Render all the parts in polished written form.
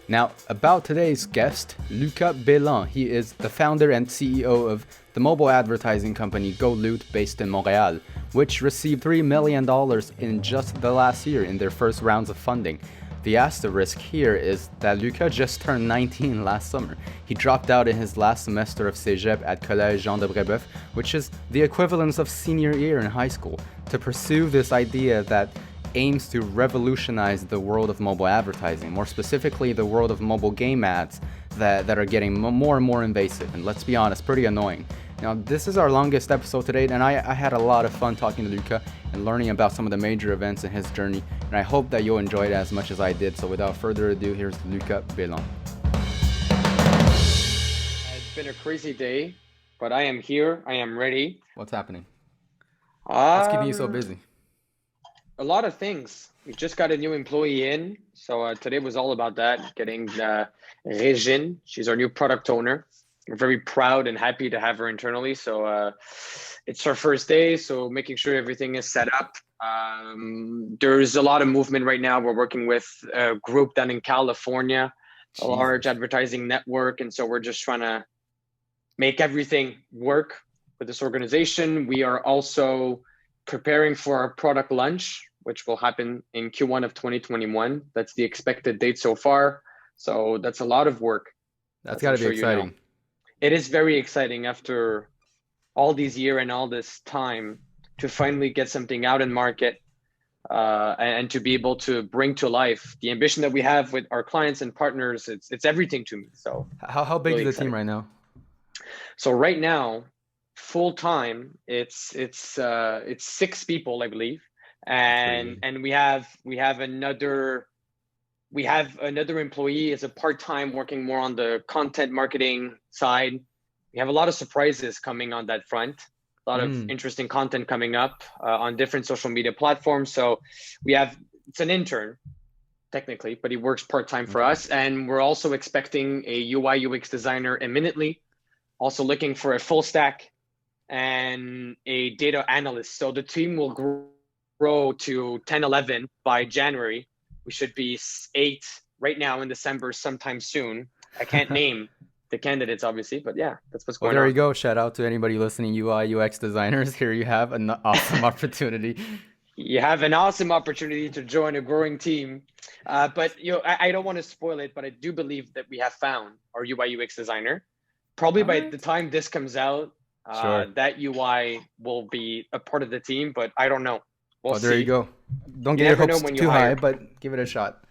Now, about today's guest, Lucas Béland. He is the founder and CEO of the mobile advertising company Goloot based in Montreal, which received $3 million in just the last year in their first rounds of funding. The asterisk here is that Lucas just turned 19 last summer. He dropped out in his last semester of CEGEP at Collège Jean de Brébeuf, which is the equivalent of senior year in high school, to pursue this idea that aims to revolutionize the world of mobile advertising, more specifically the world of mobile game ads that are getting more and more invasive, and let's be honest, pretty annoying. Now, this is our longest episode to date, and I had a lot of fun talking to Lucas and learning about some of the major events in his journey, and I hope that you'll enjoy it as much as I did. So without further ado, here's Lucas Béland. It's been a crazy day, but I am here. I am ready. What's happening? What's keeping you so busy? A lot of things. We just got a new employee in, so today was all about that, getting Regine. She's our new product owner. We're very proud and happy to have her internally. So it's our first day, so making sure everything is set up. There's a lot of movement right now. We're working with a group down in California, a large advertising network, and so we're just trying to make everything work with this organization. We are also preparing for our product launch, which will happen in Q1 of 2021. That's the expected date so far. So that's a lot of work. That's got to be exciting. You know. It is very exciting after all these years and all this time to finally get something out in market and to be able to bring to life the ambition that we have with our clients and partners. It's everything to me. So how big is the team right now? So right now, full time, it's 6 people, I believe, and we have another employee as a part-time working more on the content marketing side. We have a lot of surprises coming on that front, a lot of interesting content coming up on different social media platforms. So it's an intern technically, but he works part-time for us, and we're also expecting a UI UX designer imminently, also looking for a full stack and a data analyst. So the team will grow to 10, 11 by January. We should be 8 right now in December sometime soon. I can't name the candidates, obviously, but yeah, that's what's going on. There you go. Shout out to anybody listening, UI, UX designers. Here you have an awesome opportunity. You have an awesome opportunity to join a growing team. But I don't want to spoil it, but I do believe that we have found our UI, UX designer. Probably by the time this comes out, that UI will be a part of the team, but I don't know. We'll see. There you go. Don't get your hopes too high, but give it a shot.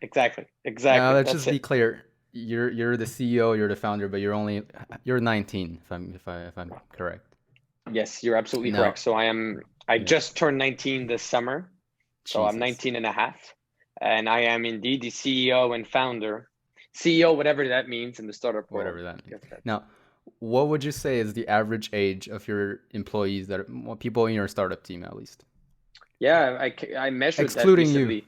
Exactly. Now, let's just be clear. You're the CEO, you're the founder, but you're 19, if I'm correct. Yes, you're absolutely correct. So I just turned 19 this summer. So I'm 19 and a half. And I am indeed the CEO and founder. CEO, whatever that means in the startup world. Whatever that means. Now, what would you say is the average age of your employees, people in your startup team at least? Yeah, I measured excluding that recently.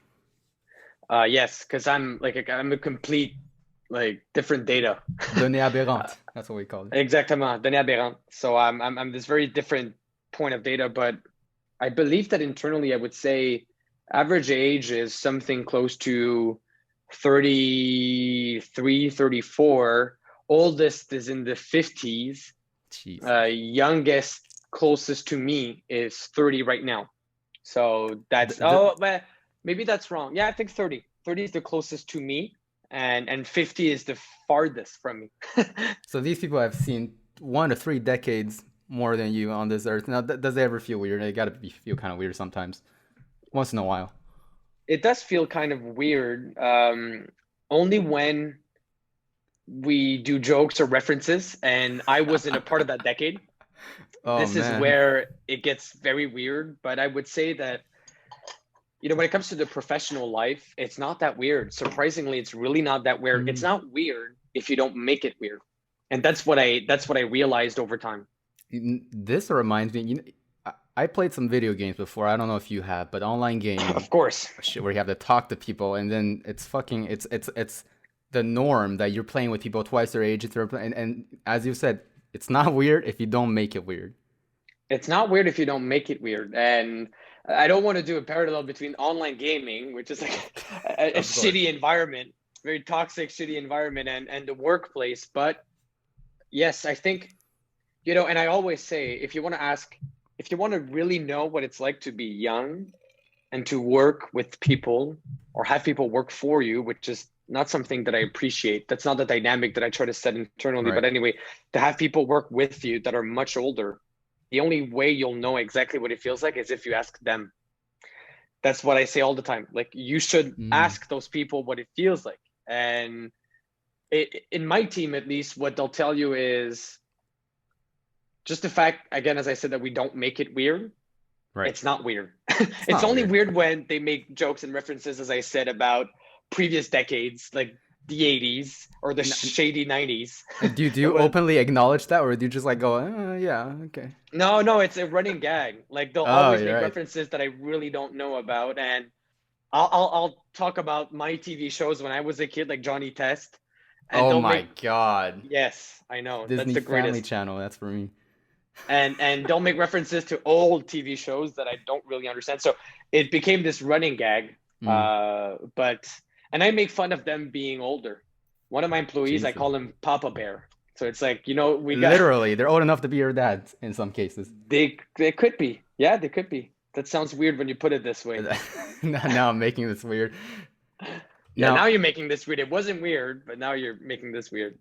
Yes, because I'm a complete different data. Données aberrantes. That's what we call it. Exactement, données aberrantes. So I'm this very different point of data, but I believe that internally I would say average age is something close to 33, 34. Oldest is in the 50s. Youngest closest to me is 30 right now. So that's but maybe that's wrong. Yeah, I think 30. 30 is the closest to me, and 50 is the farthest from me. So these people have seen 1 to 3 decades more than you on this earth. Now, does it ever feel weird? It got to feel kind of weird sometimes, once in a while. It does feel kind of weird, only when we do jokes or references, and I wasn't a part of that decade. This is where it gets very weird, but I would say that, when it comes to the professional life, it's not that weird. Surprisingly, it's really not that weird. It's not weird if you don't make it weird. And that's what I realized over time. This reminds me, I played some video games before. I don't know if you have, but online gaming. Of course. Where you have to talk to people, and then it's the norm that you're playing with people twice their age. And as you said, it's not weird if you don't make it weird. It's not weird if you don't make it weird. And I don't want to do a parallel between online gaming, which is like a shitty environment, very toxic, shitty environment and the workplace. But yes, I think, and I always say, if you want to really know what it's like to be young and to work with people or have people work for you, which is not something that I appreciate. That's not the dynamic that I try to set internally. Right. But anyway, to have people work with you that are much older, the only way you'll know exactly what it feels like is if you ask them. That's what I say all the time. Like, you should ask those people what it feels like. And in my team, at least, what they'll tell you is just the fact, again, as I said, that we don't make it weird. Right. It's not weird. It's It's not only weird. weird when they make jokes and references, as I said, about previous decades, like the 80s or the shady 90s. Do you openly acknowledge that, or do you just like go, yeah, okay? No, it's a running gag. Like, they'll Oh, always you're make right. references that I really don't know about, and I'll talk about my TV shows when I was a kid, like Johnny Test, and Oh they'll my make God. yes, I know, that's Disney the Family greatest. Channel, that's for me. And they'll make references to old TV shows that I don't really understand. So it became this running gag. But and I make fun of them being older. One of my employees, I Jesus. call him Papa Bear. So it's like, we got Literally, they're old enough to be your dad in some cases. they could be. Yeah, they could be. That sounds weird when you put it this way. Now I'm making this weird. Yeah, now Now, you're making this weird. It wasn't weird, but now you're making this weird.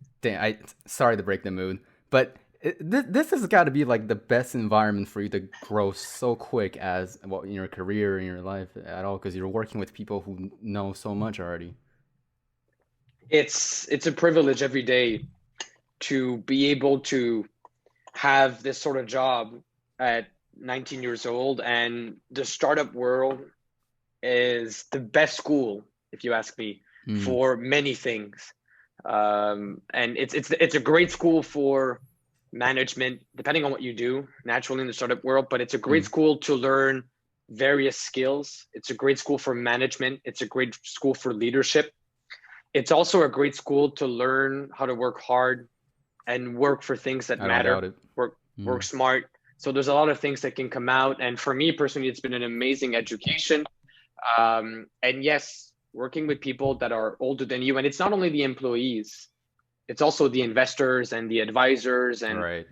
sorry to break the mood, but this has got to be like the best environment for you to grow so quick as well in your career, in your life at all, because you're working with people who know so much already. It's a privilege every day to be able to have this sort of job at 19 years old, and the startup world is the best school, if you ask me, for many things. And it's a great school for management, depending on what you do naturally in the startup world, but it's a great school to learn various skills. It's a great school for management. It's a great school for leadership. It's also a great school to learn how to work hard and work for things that I don't doubt matter, it. work smart. So there's a lot of things that can come out. And for me personally, it's been an amazing education. And yes, working with people that are older than you. And it's not only the employees, it's also the investors and the advisors. And Right.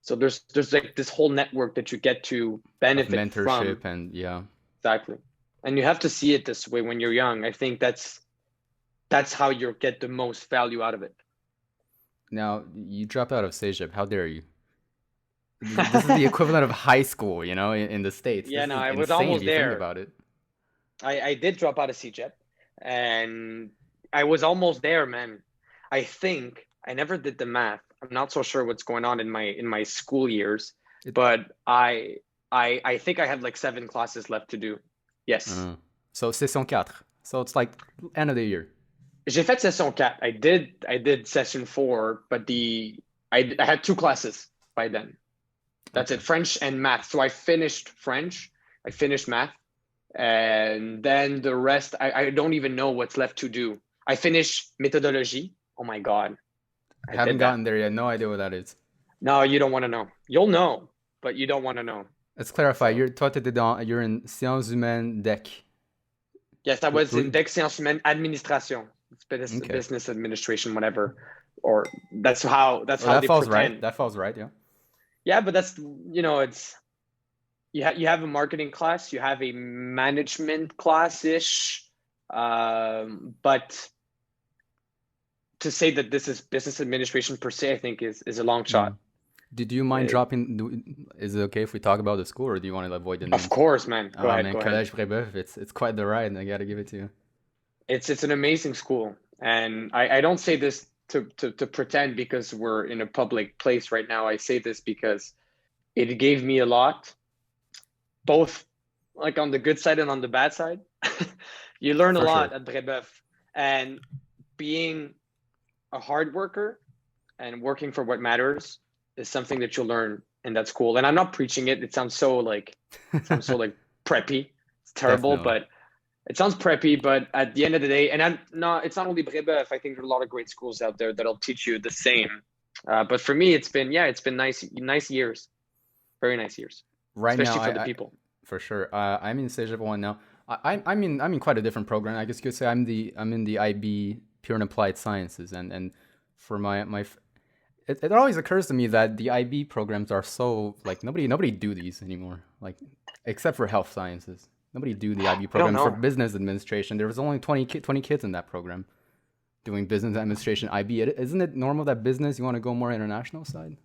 so there's like this whole network that you get to benefit Mentorship from. and yeah. Exactly. And you have to see it this way when you're young. I think that's how you get the most value out of it. Now, you dropped out of CEGEP. How dare you? This is the equivalent of high school, in the States. Yeah, This no, is I was insane if almost you think there. about it. I did drop out of CEGEP, and I was almost there, man. I think I never did the math. I'm not so sure what's going on in my school years, but I think I had like 7 classes left to do. Yes. So session 4. So it's like end of the year. J'ai fait session 4. I did session 4, but I had 2 classes by then. That's it, French and math. So I finished French, I finished math, and then the rest, I don't even know what's left to do. I finished methodology. Oh my God. I haven't gotten there yet. No idea what that is. No, you don't want to know. You'll know, but you don't want to know. Let's clarify. You're in Sciences Humaines DEC. Yes, I was in DEC Sciences Humaines Administration. It's business administration, whatever. Or that's how that they falls pretend. Right. That falls right, yeah. Yeah, but that's, it's you have a marketing class, you have a management class-ish, but to say that this is business administration per se, I think is a long shot. Did you mind dropping? Is it okay if we talk about the school, or do you want to avoid the name? Of course, man. Go ahead. Collège Brébeuf, it's quite the ride, and I gotta give it to you. It's an amazing school, and I don't say this to pretend because we're in a public place right now. I say this because it gave me a lot, both like on the good side and on the bad side. You learn a lot at Brébeuf, and being a hard worker and working for what matters is something that you'll learn in that school. And I'm not preaching it. It sounds so like preppy. It's terrible, but it sounds preppy. But at the end of the day, and it's not only Brébeuf. I think there are a lot of great schools out there that'll teach you the same. But for me, it's been nice years, very nice years. Right especially now, for the people. For sure. I'm in CEGEP 1 now. I'm in quite a different program. I guess you could say I'm in the IB pure and applied sciences. And for it always occurs to me that the IB programs are so like nobody do these anymore, like except for health sciences. Nobody do the IB I don't program for know. business administration. There was only 20 kids in that program doing business administration IB. Isn't it normal that business you want to go more international side?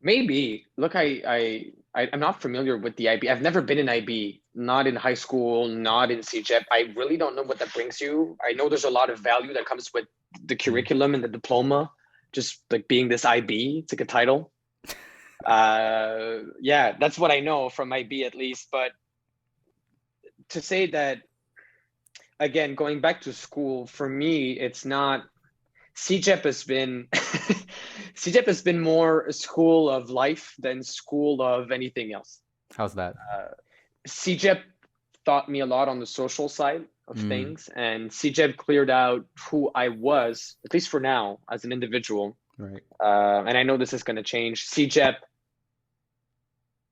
Maybe. Look, I'm not familiar with the IB. I've never been in IB, not in high school, not in CEGEP. I really don't know what that brings you. I know there's a lot of value that comes with the curriculum and the diploma, just like being this IB. It's like a title. Yeah, that's what I know from IB at least. But to say that, again, going back to school, for me, it's not. CEGEP has been CEGEP has been more a school of life than school of anything else. How's that? CEGEP taught me a lot on the social side of things, and CEGEP cleared out who I was, at least for now, as an individual. Right. And I know this is going to change. CEGEP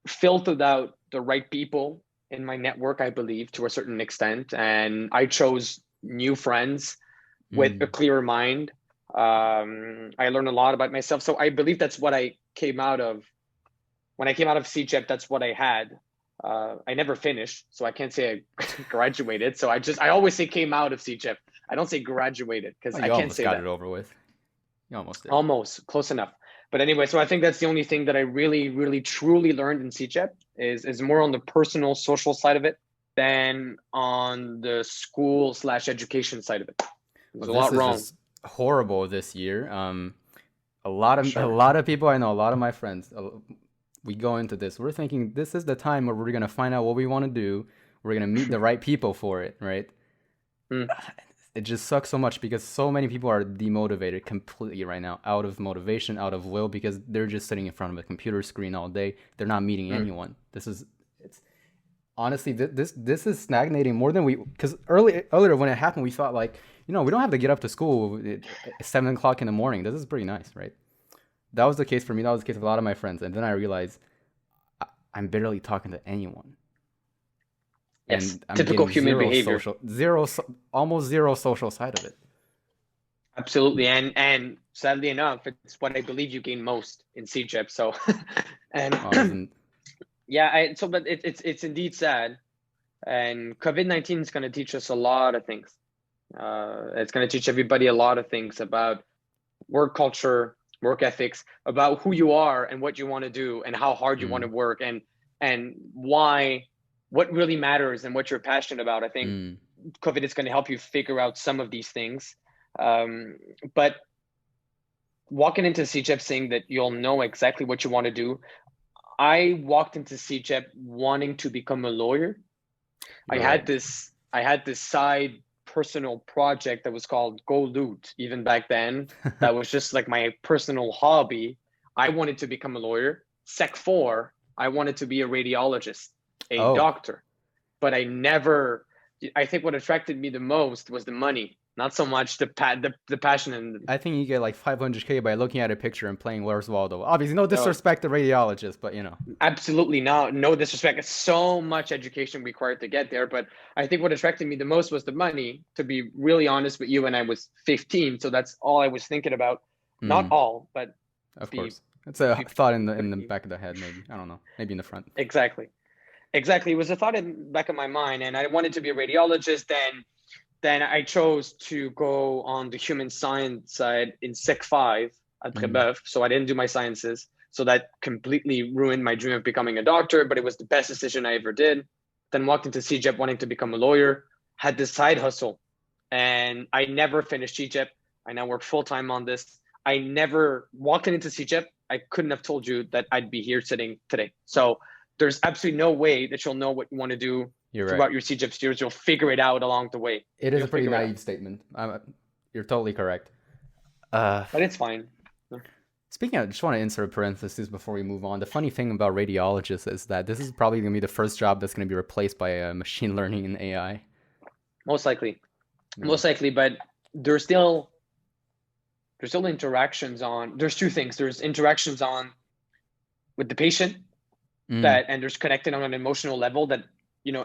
filtered out the right people in my network, I believe, to a certain extent, and I chose new friends with a clearer mind. I learned a lot about myself. So I believe that's what I came out of. When I came out of CEGEP, that's what I had. I never finished, so I can't say I graduated. So I always say came out of CEGEP. I don't say graduated because I can't say that. You almost got it over with. You almost did. Almost, close enough. But anyway, so I think that's the only thing that I really, really, truly learned in CEGEP is more on the personal, social side of it than on the school/education side of it. There's a lot wrong. Just horrible this year. A lot of people I know, a lot of my friends, we go into this. We're thinking this is the time where we're gonna find out what we want to do. We're gonna meet the right people for it, right? It just sucks so much because so many people are demotivated completely right now, out of motivation, out of will, because they're just sitting in front of a computer screen all day. They're not meeting anyone. Honestly, this is stagnating more than because earlier when it happened, we thought like, we don't have to get up to school at 7 o'clock in the morning. This is pretty nice, right? That was the case for me. That was the case of a lot of my friends. And then I realized I'm barely talking to anyone. Yes, and I'm typical human behavior. Almost zero social side of it. Absolutely, and sadly enough, it's what I believe you gain most in CEGEP. So, and yeah, but it's indeed sad, and COVID-19 is going to teach us a lot of things. It's going to teach everybody a lot of things about work culture, work ethics, about who you are and what you want to do and how hard you want to work and why. What really matters and what you're passionate about. I think COVID is going to help you figure out some of these things. But walking into CEGEP saying that you'll know exactly what you want to do, I walked into CEGEP wanting to become a lawyer. Right. I had this side personal project that was called Goloot even back then. That was just like my personal hobby. I wanted to become a lawyer. Sec 4, I wanted to be a radiologist. Doctor, but I think what attracted me the most was the money, not so much the passion. And I think you get like 500K by looking at a picture and playing Where's Waldo. Obviously, no disrespect to radiologists, but absolutely no disrespect. It's so much education required to get there, but I think what attracted me the most was the money. To be really honest with you, and I was 15, so that's all I was thinking about. Not all, but of course, it's a thought in the back of the head, maybe. I don't know, maybe in the front. Exactly. It was a thought in the back of my mind, and I wanted to be a radiologist. Then I chose to go on the human science side in Sec 5 at Brebeuf. So I didn't do my sciences. So that completely ruined my dream of becoming a doctor, but it was the best decision I ever did. Then walked into CEGEP wanting to become a lawyer, had this side hustle, and I never finished CEGEP. I now work full-time on this. I never walking into CEGEP. I couldn't have told you that I'd be here sitting today. So there's absolutely no way that you'll know what you want to do throughout your CEGEP years. You'll figure it out along the way. It is a pretty naive statement. You're totally correct. But it's fine. Speaking of, I just want to insert a parenthesis before we move on. The funny thing about radiologists is that this is probably going to be the first job that's going to be replaced by machine learning and AI. Most likely. But there's still interactions on. There's two things. There's interactions on with the patient. And there's connecting on an emotional level that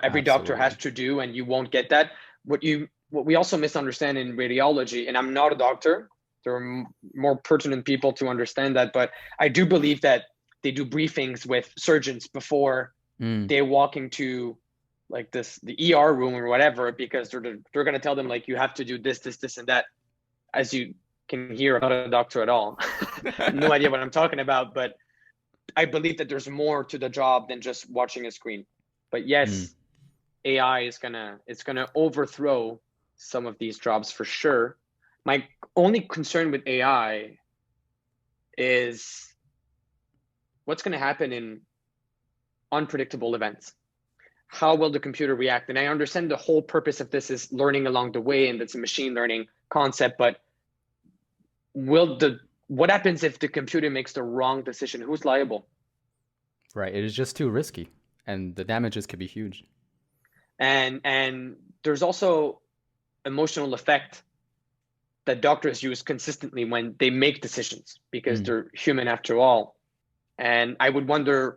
every doctor has to do, and you won't get that. What you what we also misunderstand in radiology, and I'm not a doctor, there are more pertinent people to understand that, but I do believe that they do briefings with surgeons before they walk into like the ER room or whatever, because they're going to tell them like, you have to do this, this, this, and that. As you can hear, I'm not a doctor at all. No idea what I'm talking about, but I believe that there's more to the job than just watching a screen. But yes, AI is it's gonna overthrow some of these jobs for sure. My only concern with AI is what's going to happen in unpredictable events. How will the computer react? And I understand the whole purpose of this is learning along the way, and that's a machine learning concept, but what happens if the computer makes the wrong decision? Who's liable? Right. It is just too risky, and the damages could be huge. And there's also emotional effect that doctors use consistently when they make decisions, because they're human after all. And I would wonder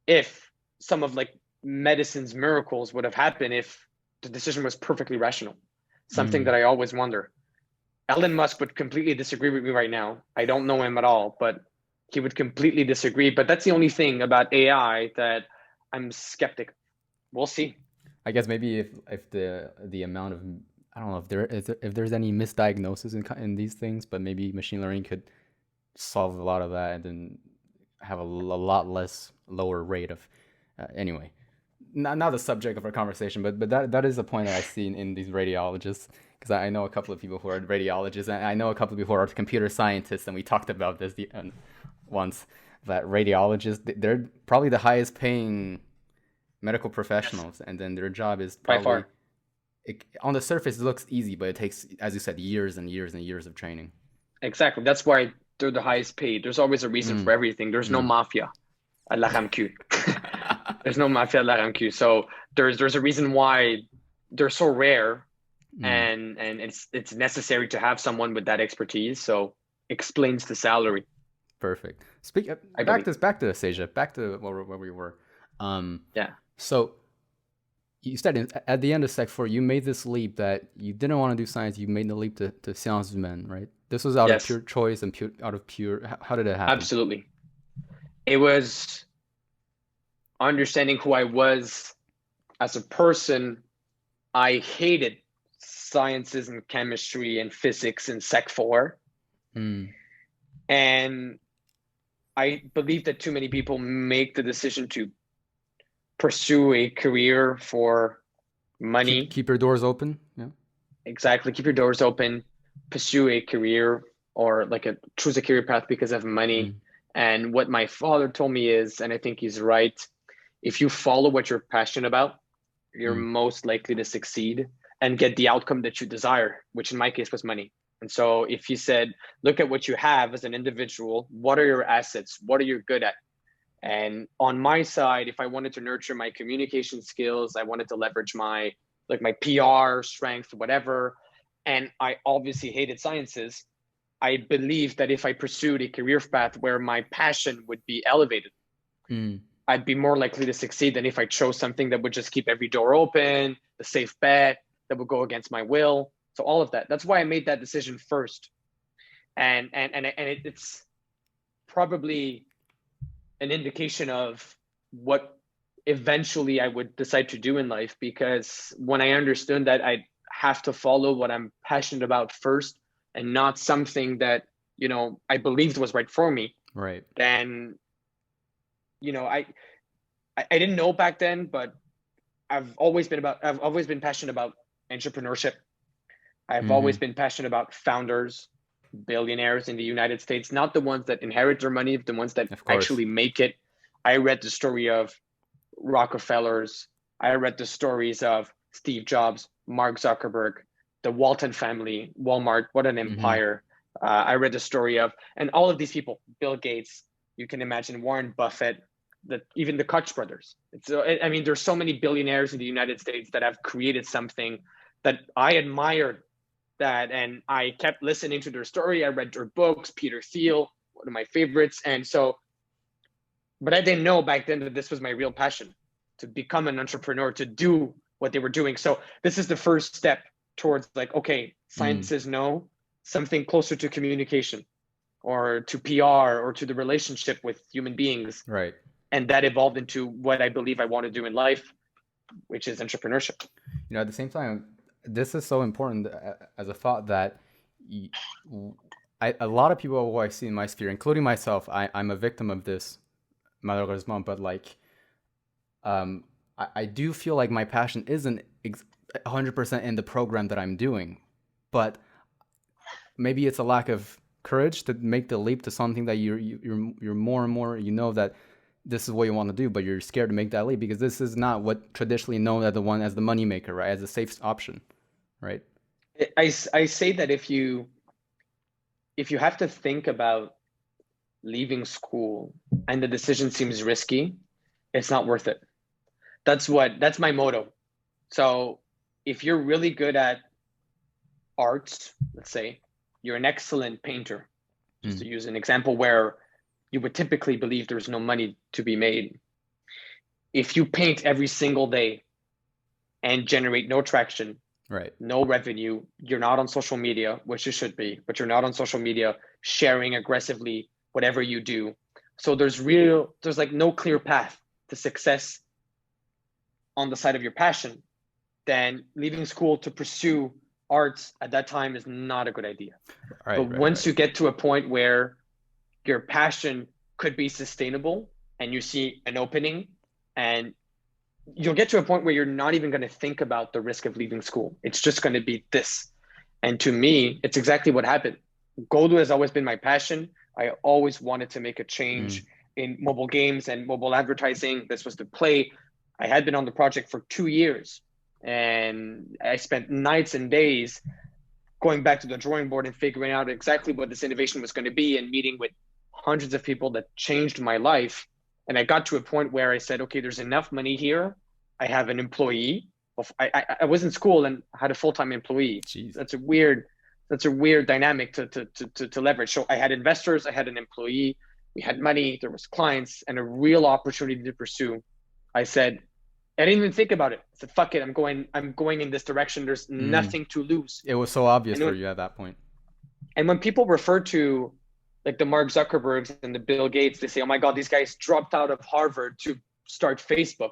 if some of like medicine's miracles would have happened if the decision was perfectly rational. Something that I always wonder. Elon Musk would completely disagree with me right now. I don't know him at all, but he would completely disagree. But that's the only thing about AI that I'm skeptic. We'll see. I guess maybe if the amount of, I don't know if there's any misdiagnosis in these things, but maybe machine learning could solve a lot of that and then have a lot less lower rate of anyway. Not the subject of our conversation, but that is a point that I see in these radiologists, because I know a couple of people who are radiologists, and I know a couple of people who are computer scientists, and we talked about this once, that radiologists, they're probably the highest paying medical professionals, and then their job is probably, by far, on the surface it looks easy, but it takes, as you said, years and years and years of training. Exactly. That's why they're the highest paid. There's always a reason for everything. There's no mafia at la RAMQ. There's no mafia at la RAMQ. So there's a reason why they're so rare, and it's necessary to have someone with that expertise. So explains the salary. Perfect. Back to CEGEP, back to where we were. Yeah. So you said at the end of Sec 4, you made this leap that you didn't want to do science. You made the leap to Sciences Humaines, right? This was out of pure choice and out of pure. How did it happen? Absolutely. It was understanding who I was as a person. I hated sciences and chemistry and physics in Sec 4. And I believe that too many people make the decision to pursue a career for money. Keep your doors open. Yeah. Exactly. Keep your doors open. Pursue a career, or choose a career path because of money. And what my father told me is, and I think he's right, if you follow what you're passionate about, you're most likely to succeed and get the outcome that you desire, which in my case was money. And so if he said, look at what you have as an individual, what are your assets? What are you good at? And on my side, if I wanted to nurture my communication skills, I wanted to leverage my PR strength, whatever. And I obviously hated sciences. I believed that if I pursued a career path where my passion would be elevated, I'd be more likely to succeed than if I chose something that would just keep every door open, the safe bet, that would go against my will. So all of that. That's why I made that decision first. And it's probably an indication of what eventually I would decide to do in life, because when I understood that I have to follow what I'm passionate about first and not something that, I believed was right for me. Right. Then, I didn't know back then, but I've always been passionate about entrepreneurship. I've always been passionate about founders, billionaires in the United States, not the ones that inherit their money, the ones that actually make it. I read the story of Rockefellers. I read the stories of Steve Jobs, Mark Zuckerberg, the Walton family, Walmart, what an empire. I read the story of, and all of these people, Bill Gates, you can imagine Warren Buffett, even the Koch brothers. There's so many billionaires in the United States that have created something that I admired. And I kept listening to their story. I read their books, Peter Thiel, one of my favorites. And so, but I didn't know back then that this was my real passion, to become an entrepreneur, to do what they were doing. So this is the first step towards like, okay, science says no, something closer to communication or to PR or to the relationship with human beings. Right. And that evolved into what I believe I want to do in life, which is entrepreneurship. You know, at the same time, this is so important as a thought that a lot of people who I see in my sphere, including myself, I'm a victim of this, malheureusement, but like, I do feel like my passion isn't 100% in the program that I'm doing, but maybe it's a lack of courage to make the leap to something that you're more and more, you know, that this is what you want to do, but you're scared to make that leap because this is not what traditionally known as the moneymaker, right? As a safe option, right? I say that if you have to think about leaving school and the decision seems risky, it's not worth it. That's my motto. So if you're really good at arts, let's say you're an excellent painter, just to use an example where you would typically believe there's no money to be made. If you paint every single day and generate no traction, right, no revenue, you're not on social media, which you should be, but you're not on social media sharing aggressively whatever you do. So there's like no clear path to success on the side of your passion. Then leaving school to pursue arts at that time is not a good idea. Right, but once you get to a point where your passion could be sustainable and you see an opening, and you'll get to a point where you're not even going to think about the risk of leaving school. It's just going to be this. And to me, it's exactly what happened. Golu has always been my passion. I always wanted to make a change in mobile games and mobile advertising. This was the play. I had been on the project for 2 years, and I spent nights and days going back to the drawing board and figuring out exactly what this innovation was going to be and meeting with hundreds of people that changed my life. And I got to a point where I said, okay, there's enough money here. I have an employee. I was in school and had a full-time employee. Jeez. That's a weird dynamic to leverage. So I had investors, I had an employee, we had money, there was clients, and a real opportunity to pursue. I said, I didn't even think about it. I said, fuck it, I'm going in this direction. There's nothing to lose. It was so obvious for you at that point. And when people refer to like the Mark Zuckerbergs and the Bill Gates, they say, oh my God, these guys dropped out of Harvard to start Facebook.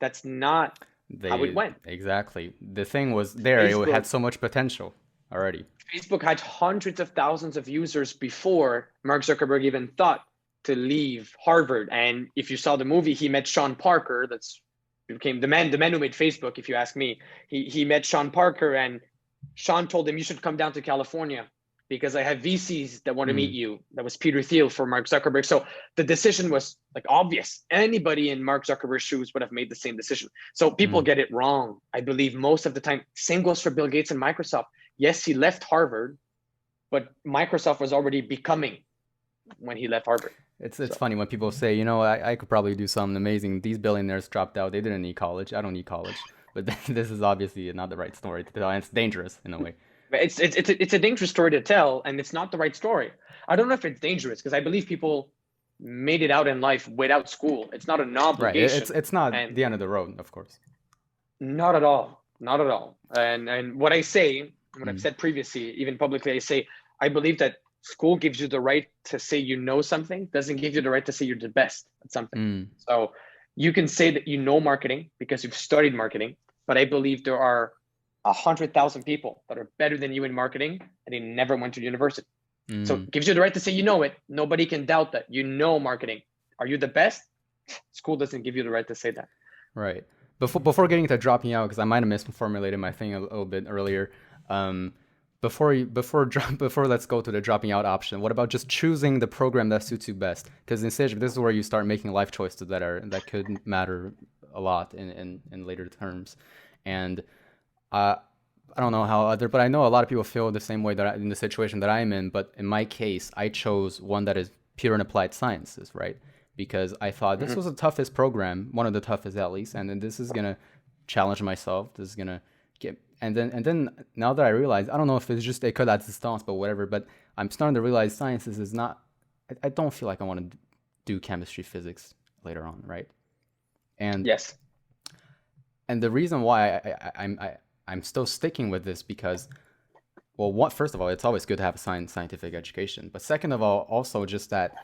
That's not how it went. Exactly. The thing was there. Facebook, it had so much potential already. Facebook had hundreds of thousands of users before Mark Zuckerberg even thought to leave Harvard. And if you saw the movie, he met Sean Parker. That's became the man who made Facebook, if you ask me. He met Sean Parker, and Sean told him, you should come down to California because I have VCs that want to meet you. That was Peter Thiel for Mark Zuckerberg. So the decision was like obvious. Anybody in Mark Zuckerberg's shoes would have made the same decision. So people get it wrong, I believe, most of the time. Same goes for Bill Gates and Microsoft. Yes, he left Harvard, but Microsoft was already becoming when he left Harvard. It's funny when people say, you know, I could probably do something amazing. These billionaires dropped out. They didn't need college. I don't need college. But this is obviously not the right story to tell, and it's dangerous in a way. It's a dangerous story to tell, and it's not the right story. I don't know if it's dangerous because I believe people made it out in life without school. It's not an obligation. Right. It's not the end of the road, of course. Not at all. Not at all. And what I say, what I've said previously, even publicly, I say, I believe that school gives you the right to say you know something, doesn't give you the right to say you're the best at something. So you can say that you know marketing because you've studied marketing, but I believe there are 100,000 people that are better than you in marketing and they never went to university. So it gives you the right to say you know it. Nobody can doubt that. You know marketing. Are you the best? School doesn't give you the right to say that. Right. Before getting to dropping out, because I might have misformulated my thing a little bit earlier. Before let's go to the dropping out option. What about just choosing the program that suits you best? Because in CEGEP, this is where you start making life choices that could matter a lot in later terms. And I don't know how but I know a lot of people feel the same way in the situation that I'm in. But in my case, I chose one that is pure and applied sciences, right? Because I thought this was the toughest program, one of the toughest at least, and then this is gonna challenge myself. This is gonna get. And then now that I realize, I don't know if it's just école à distance, but whatever. But I'm starting to realize sciences is not. I don't feel like I want to do chemistry, physics later on, right? And yes. And the reason why I'm still sticking with this because, well, what first of all, it's always good to have a scientific education, but second of all, also just that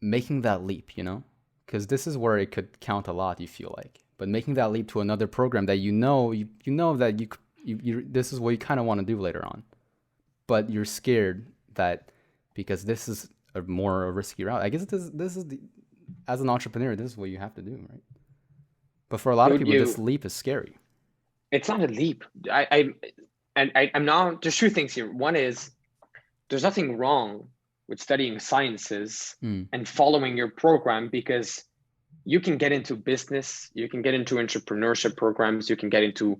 making that leap, you know, because this is where it could count a lot. You feel like, but making that leap to another program that you know that you this is what you kind of want to do later on, but you're scared that because this is a more risky route. I guess this is the, as an entrepreneur, this is what you have to do, right? But for a lot of people, this leap is scary. It's not a leap. I'm not. There's two things here. One is there's nothing wrong with studying sciences and following your program, because you can get into business, you can get into entrepreneurship programs, you can get into.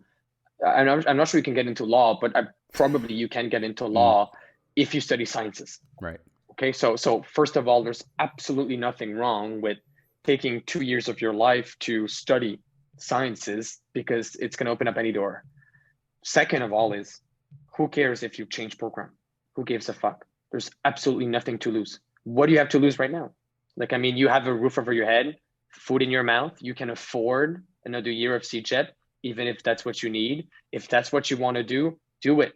I'm not sure you can get into law, but probably you can get into law if you study sciences. Right. Okay. So first of all, there's absolutely nothing wrong with taking 2 years of your life to study sciences, because it's going to open up any door. Second of all is, who cares if you change program? Who gives a fuck? There's absolutely nothing to lose. What do you have to lose right now? Like, I mean, you have a roof over your head, food in your mouth. You can afford another year of CEGEP, even if that's what you need. If that's what you want to do it.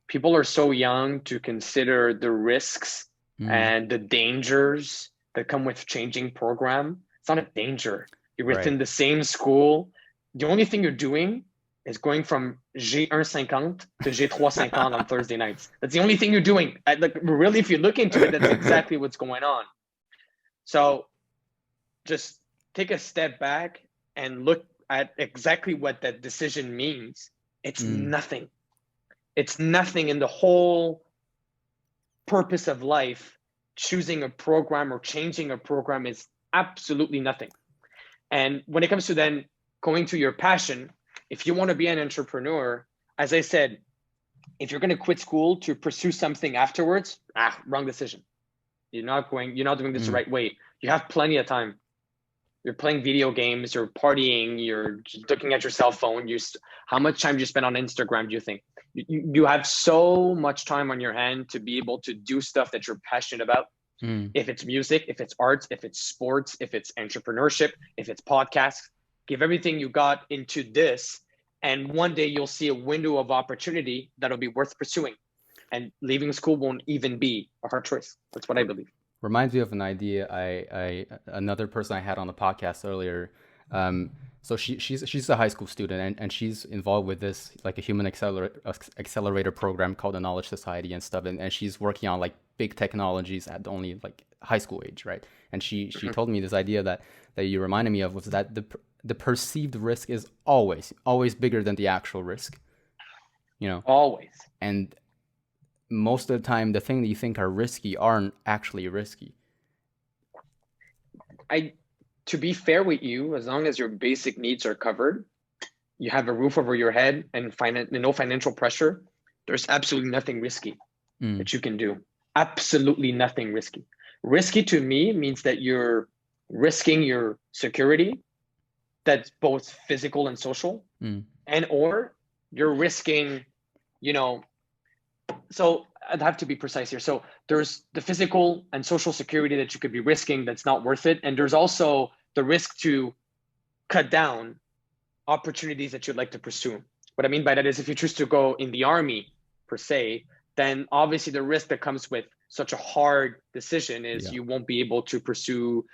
People are so young to consider the risks and the dangers that come with changing program. It's not a danger. You're within the same school. The only thing you're doing is going from G150 to G350 on Thursday nights. That's the only thing you're doing. Like, really, if you look into it, that's exactly what's going on. So just take a step back and look at exactly what that decision means. It's nothing. It's nothing in the whole purpose of life. Choosing a program or changing a program is absolutely nothing. And when it comes to then going to your passion, if you want to be an entrepreneur, as I said, if you're going to quit school to pursue something afterwards, wrong decision. You're not doing this the right way. You have plenty of time. You're playing video games, you're partying, you're looking at your cell phone. How much time do you spend on Instagram, do you think? You have so much time on your hand to be able to do stuff that you're passionate about. If it's music, if it's arts, if it's sports, if it's entrepreneurship, if it's podcasts, give everything you got into this. And one day you'll see a window of opportunity that'll be worth pursuing. And leaving school won't even be a hard choice. That's what I believe. Reminds me of an idea another person I had on the podcast earlier. So she's a high school student, and she's involved with this, like, a human accelerator program called the Knowledge Society and stuff, and she's working on like big technologies at only like high school age, right? And she told me this idea that you reminded me of, was that the perceived risk is always bigger than the actual risk, you know? Always. And most of the time, the thing that you think are risky aren't actually risky. To be fair with you, as long as your basic needs are covered, you have a roof over your head and no financial pressure, there's absolutely nothing risky that you can do. Absolutely nothing risky. Risky to me means that you're risking your security, that's both physical and social, and or you're risking, so I'd have to be precise here. So there's the physical and social security that you could be risking that's not worth it. And there's also the risk to cut down opportunities that you'd like to pursue. What I mean by that is, if you choose to go in the army per se, then obviously the risk that comes with such a hard decision is you won't be able to pursue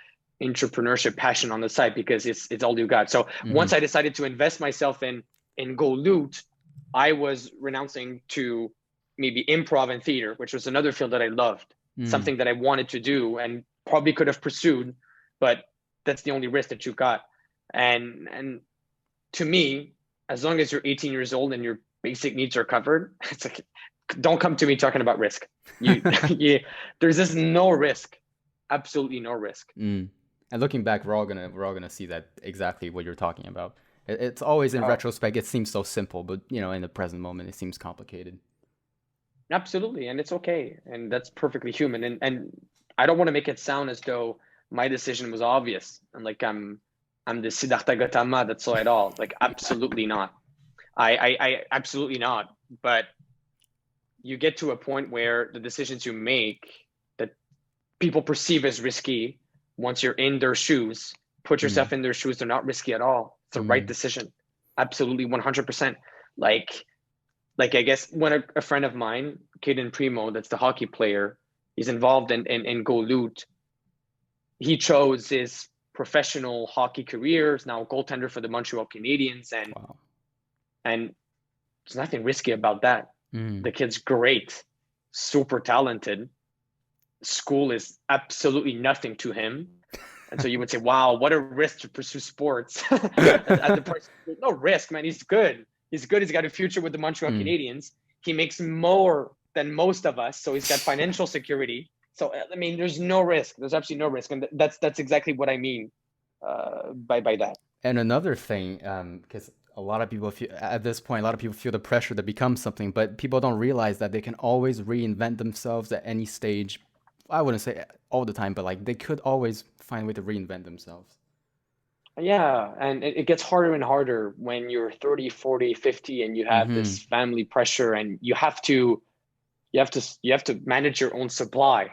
entrepreneurship passion on the side, because it's all you got. So once I decided to invest myself in Goloot, I was renouncing to maybe improv and theater, which was another field that I loved, something that I wanted to do and probably could have pursued, but that's the only risk that you got. And to me, as long as you're 18 years old and your basic needs are covered, it's like, don't come to me talking about risk. There's just no risk, absolutely no risk. And looking back, we're all gonna see that exactly what you're talking about. It's always in retrospect, it seems so simple, but in the present moment, it seems complicated. Absolutely, and it's okay, and that's perfectly human. And I don't want to make it sound as though my decision was obvious and like I'm the Siddhartha Gautama that saw it all. Like, absolutely not. I absolutely not. But you get to a point where the decisions you make that people perceive as risky, once you're in their shoes, put yourself in their shoes, they're not risky at all. It's the right decision. Absolutely, 100%. Like, I guess when a friend of mine, Caden Primo, that's the hockey player, he's involved in Goloot. He chose his professional hockey career, is now a goaltender for the Montreal Canadiens, and there's nothing risky about that. The kid's great, super talented. School is absolutely nothing to him. And so you would say, wow, what a risk to pursue sports. No risk, man. He's good. He's good. He's got a future with the Montreal Canadiens. He makes more than most of us. So he's got financial security. So, I mean, there's no risk. There's absolutely no risk. And that's exactly what I mean by that. And another thing, because a lot of people feel, at this point, a lot of people feel the pressure to become something, but people don't realize that they can always reinvent themselves at any stage. I wouldn't say all the time, but like they could always find a way to reinvent themselves. Yeah, and it gets harder and harder when you're 30, 40, 50 and you have this family pressure, and you have to manage your own supply.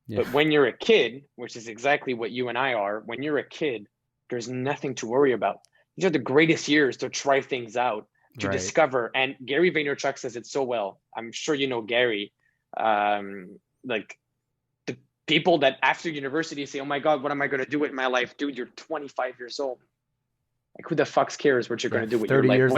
Yeah. But when you're a kid, which is exactly what you and I are, when you're a kid, there's nothing to worry about. These are the greatest years to try things out, to discover. And Gary Vaynerchuk says it so well. I'm sure you know Gary. Like the people that after university say, oh my God, what am I going to do with my life? Dude, you're 25 years old. Like, who the fuck cares what you're going to do with your life?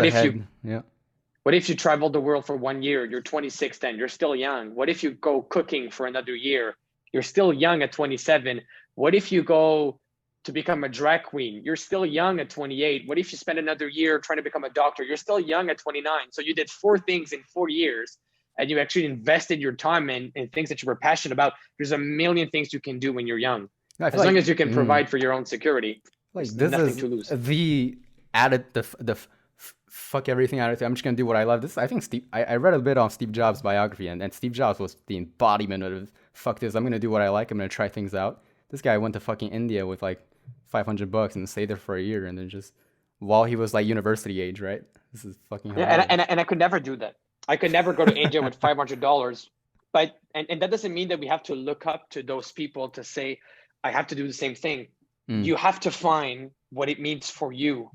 What if you travel the world for 1 year? You're 26 then. You're still young. What if you go cooking for another year? You're still young at 27. What if you go to become a drag queen? You're still young at 28. What if you spend another year trying to become a doctor? You're still young at 29. So you did 4 things in 4 years, and you actually invested your time in things that you were passionate about. There's a million things you can do when you're young. As long as you can provide for your own security, like this nothing is to lose. The fuck everything attitude. I'm just gonna do what I love. This, I think I read a bit on Steve Jobs' biography, and Steve Jobs was the embodiment of fuck this. I'm gonna do what I like. I'm gonna try things out. This guy went to fucking India with like $500 and stayed there for a year, and then just while he was like university age, right? This is fucking hilarious. And I could never do that. I could never go to India with $500. But and that doesn't mean that we have to look up to those people to say I have to do the same thing. You have to find what it means for you,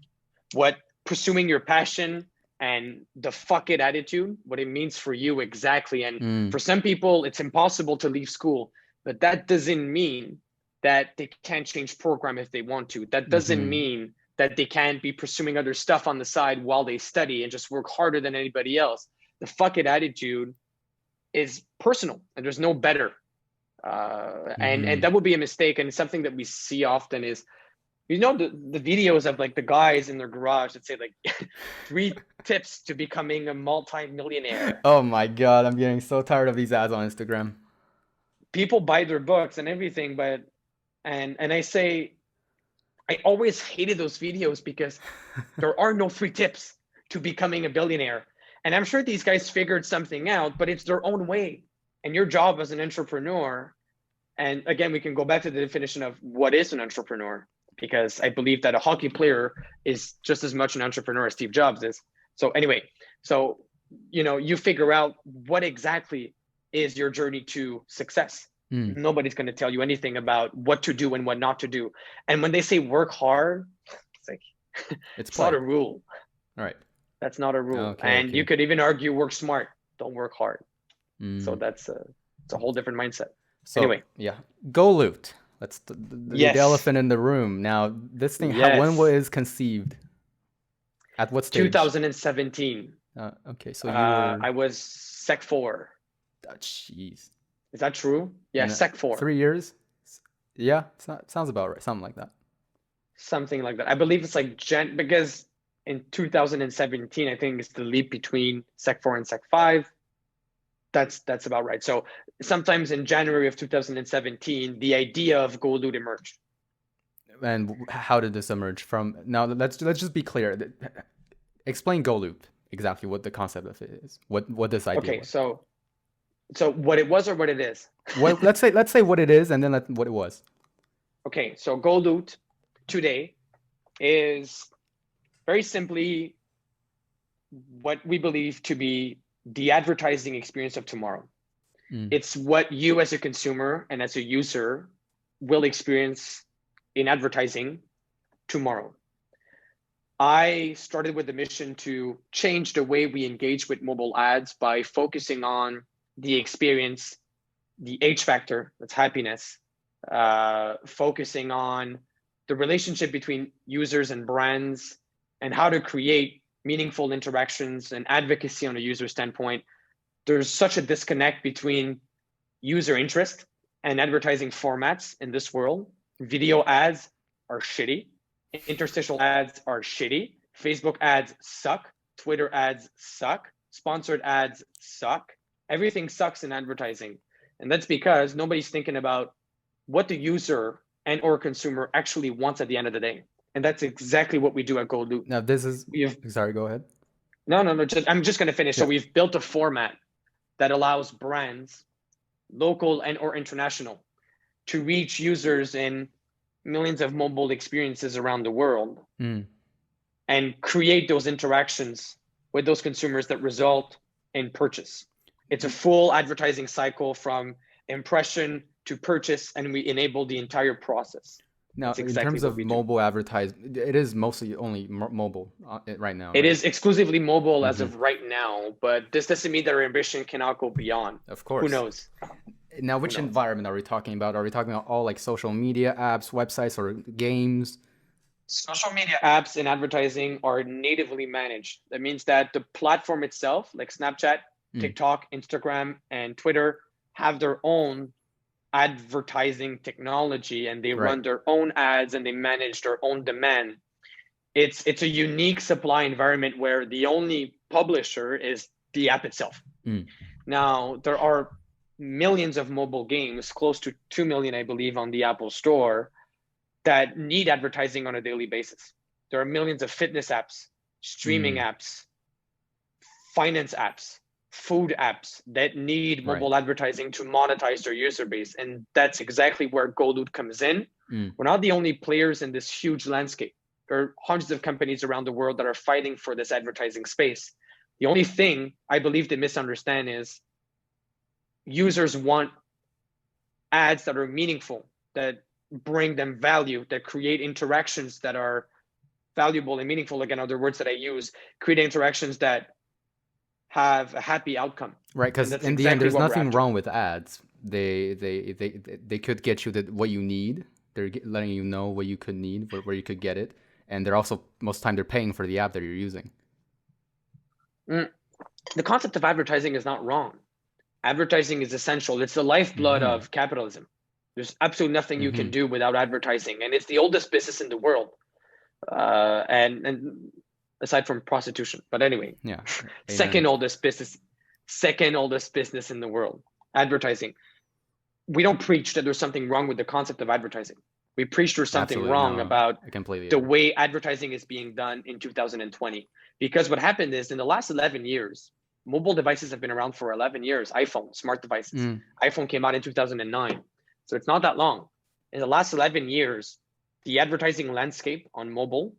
what pursuing your passion and the fuck it attitude, what it means for you exactly. And for some people, it's impossible to leave school, but that doesn't mean that they can't change program if they want to. That doesn't mean that they can't be pursuing other stuff on the side while they study and just work harder than anybody else. The fuck it attitude is personal, and there's no better. And that would be a mistake. And something that we see often is, you know, the videos of like the guys in their garage that say like 3 tips to becoming a multi-millionaire. Oh my God, I'm getting so tired of these ads on Instagram. People buy their books and everything, but and I say, I always hated those videos because there are no 3 tips to becoming a billionaire. And I'm sure these guys figured something out, but it's their own way. And your job as an entrepreneur, and again, we can go back to the definition of what is an entrepreneur, because I believe that a hockey player is just as much an entrepreneur as Steve Jobs is. So anyway, so, you know, you figure out what exactly is your journey to success. Nobody's going to tell you anything about what to do and what not to do. And when they say work hard, it's like, it's not a rule. All right. That's not a rule. And you could even argue work smart, don't work hard. So it's a whole different mindset. So, anyway. Yeah. Goloot. That's the elephant in the room. Now, this thing, when was conceived? At what stage? 2017. Okay, so you were... I was Sec 4. Oh, jeez. Is that true? Yeah, Sec 4. 3 years? Yeah, sounds about right. Something like that. Something like that. I believe it's like because in 2017, I think it's the leap between Sec 4 and Sec 5. That's about right. So sometimes in January of 2017, the idea of Goloot emerged. And how did this emerge from? Now let's just be clear. Explain Goloot, exactly what the concept of it is. What this idea was. So what it was or what it is? Well, let's say what it is, and then what it was. Okay, so Goloot today is very simply what we believe to be the advertising experience of tomorrow. It's what you as a consumer and as a user will experience in advertising tomorrow. I started with the mission to change the way we engage with mobile ads by focusing on the experience, the H factor, that's happiness, focusing on the relationship between users and brands, and how to create meaningful interactions and advocacy on a user standpoint. There's such a disconnect between user interest and advertising formats in this world. Video ads are shitty. Interstitial ads are shitty. Facebook ads suck. Twitter ads suck. Sponsored ads suck. Everything sucks in advertising. And that's because nobody's thinking about what the user and or consumer actually wants at the end of the day. And that's exactly what we do at Golu. Now this is, sorry, go ahead. No, I'm just going to finish. Yeah. So we've built a format that allows brands, local and or international, to reach users in millions of mobile experiences around the world and create those interactions with those consumers that result in purchase. It's a full advertising cycle from impression to purchase, and we enable the entire process. Now, That's exactly in terms of mobile advertising, it is mostly only mobile right now. It is exclusively mobile as of right now, but this doesn't mean that our ambition cannot go beyond. Of course. Who knows? Now, which environment are we talking about? Are we talking about all like social media apps, websites, or games? Social media apps and advertising are natively managed. That means that the platform itself, like Snapchat, TikTok, Instagram, and Twitter, have their own advertising technology, and they run their own ads and they manage their own demand. It's a unique supply environment where the only publisher is the app itself. Now, there are millions of mobile games, close to 2 million, I believe, on the Apple Store, that need advertising on a daily basis. There are millions of fitness apps, streaming apps, finance apps, food apps that need mobile advertising to monetize their user base. And that's exactly where Goloot comes in. We're not the only players in this huge landscape. There are hundreds of companies around the world that are fighting for this advertising space. The only thing I believe they misunderstand is users want ads that are meaningful, that bring them value, that create interactions that are valuable and meaningful. Again, other words that I use, create interactions that have a happy outcome. Right, because in the end, there's nothing wrong with ads. They could get you what you need. They're letting you know what you could need, where you could get it, and they're also most of the time they're paying for the app that you're using. The concept of advertising is not wrong. Advertising is essential. It's the lifeblood of capitalism. There's absolutely nothing you can do without advertising, and it's the oldest business in the world. And aside from prostitution, but anyway, second oldest business in the world, advertising. We don't preach that there's something wrong with the concept of advertising. We preach there's something wrong about the way advertising is being done in 2020. Because what happened is in the last 11 years, mobile devices have been around for 11 years, iPhone, smart devices. iPhone came out in 2009. So it's not that long. In the last 11 years, the advertising landscape on mobile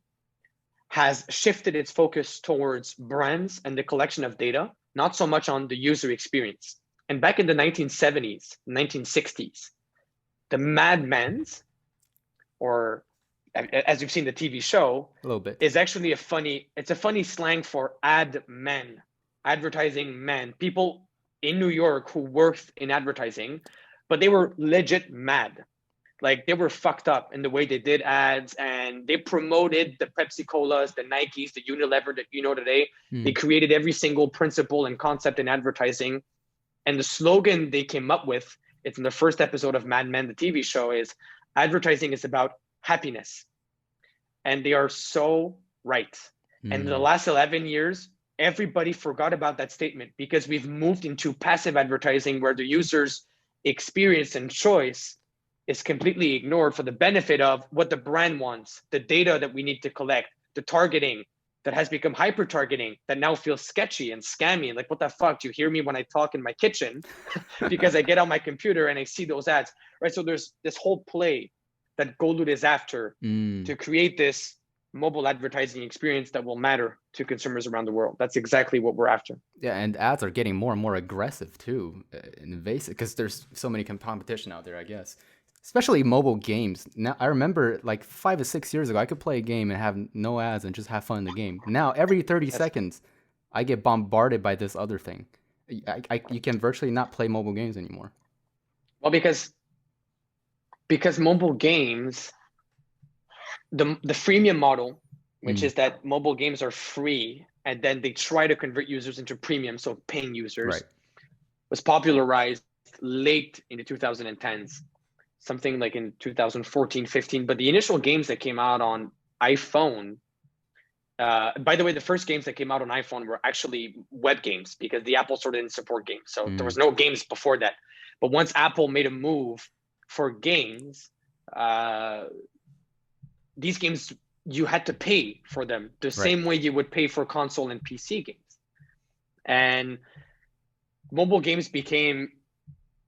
has shifted its focus towards brands and the collection of data, not so much on the user experience. And back in the 1970s, 1960s, the Mad Men's, or as you've seen the TV show, a little bit, is actually a funny slang for ad men, advertising men, people in New York who worked in advertising, but they were legit mad. Like they were fucked up in the way they did ads, and they promoted the Pepsi Colas, the Nikes, the Unilever that you know today. They created every single principle and concept in advertising. And the slogan they came up with, it's in the first episode of Mad Men, the TV show, is advertising is about happiness. And they are so right. And in the last 11 years, everybody forgot about that statement because we've moved into passive advertising where the user's experience and choice is completely ignored for the benefit of what the brand wants, the data that we need to collect, the targeting that has become hyper targeting that now feels sketchy and scammy. And like, what the fuck? Do you hear me when I talk in my kitchen? Because I get on my computer and I see those ads, right? So there's this whole play that Goloot is after to create this mobile advertising experience that will matter to consumers around the world. That's exactly what we're after. Yeah, and ads are getting more and more aggressive too, invasive, because there's so many competition out there, I guess. Especially mobile games. Now I remember like 5 or 6 years ago, I could play a game and have no ads and just have fun in the game. Now every 30 Yes. seconds, I get bombarded by this other thing. You can virtually not play mobile games anymore. Well, because mobile games, the freemium model, which is that mobile games are free, and then they try to convert users into premium, so paying users, Right. was popularized late in the 2010s, something like in 2014, 15. But the initial games that came out on iPhone, by the way, the first games that came out on iPhone were actually web games because the Apple Store didn't support games. So there was no games before that. But once Apple made a move for games, these games, you had to pay for them the same way you would pay for console and PC games. And mobile games became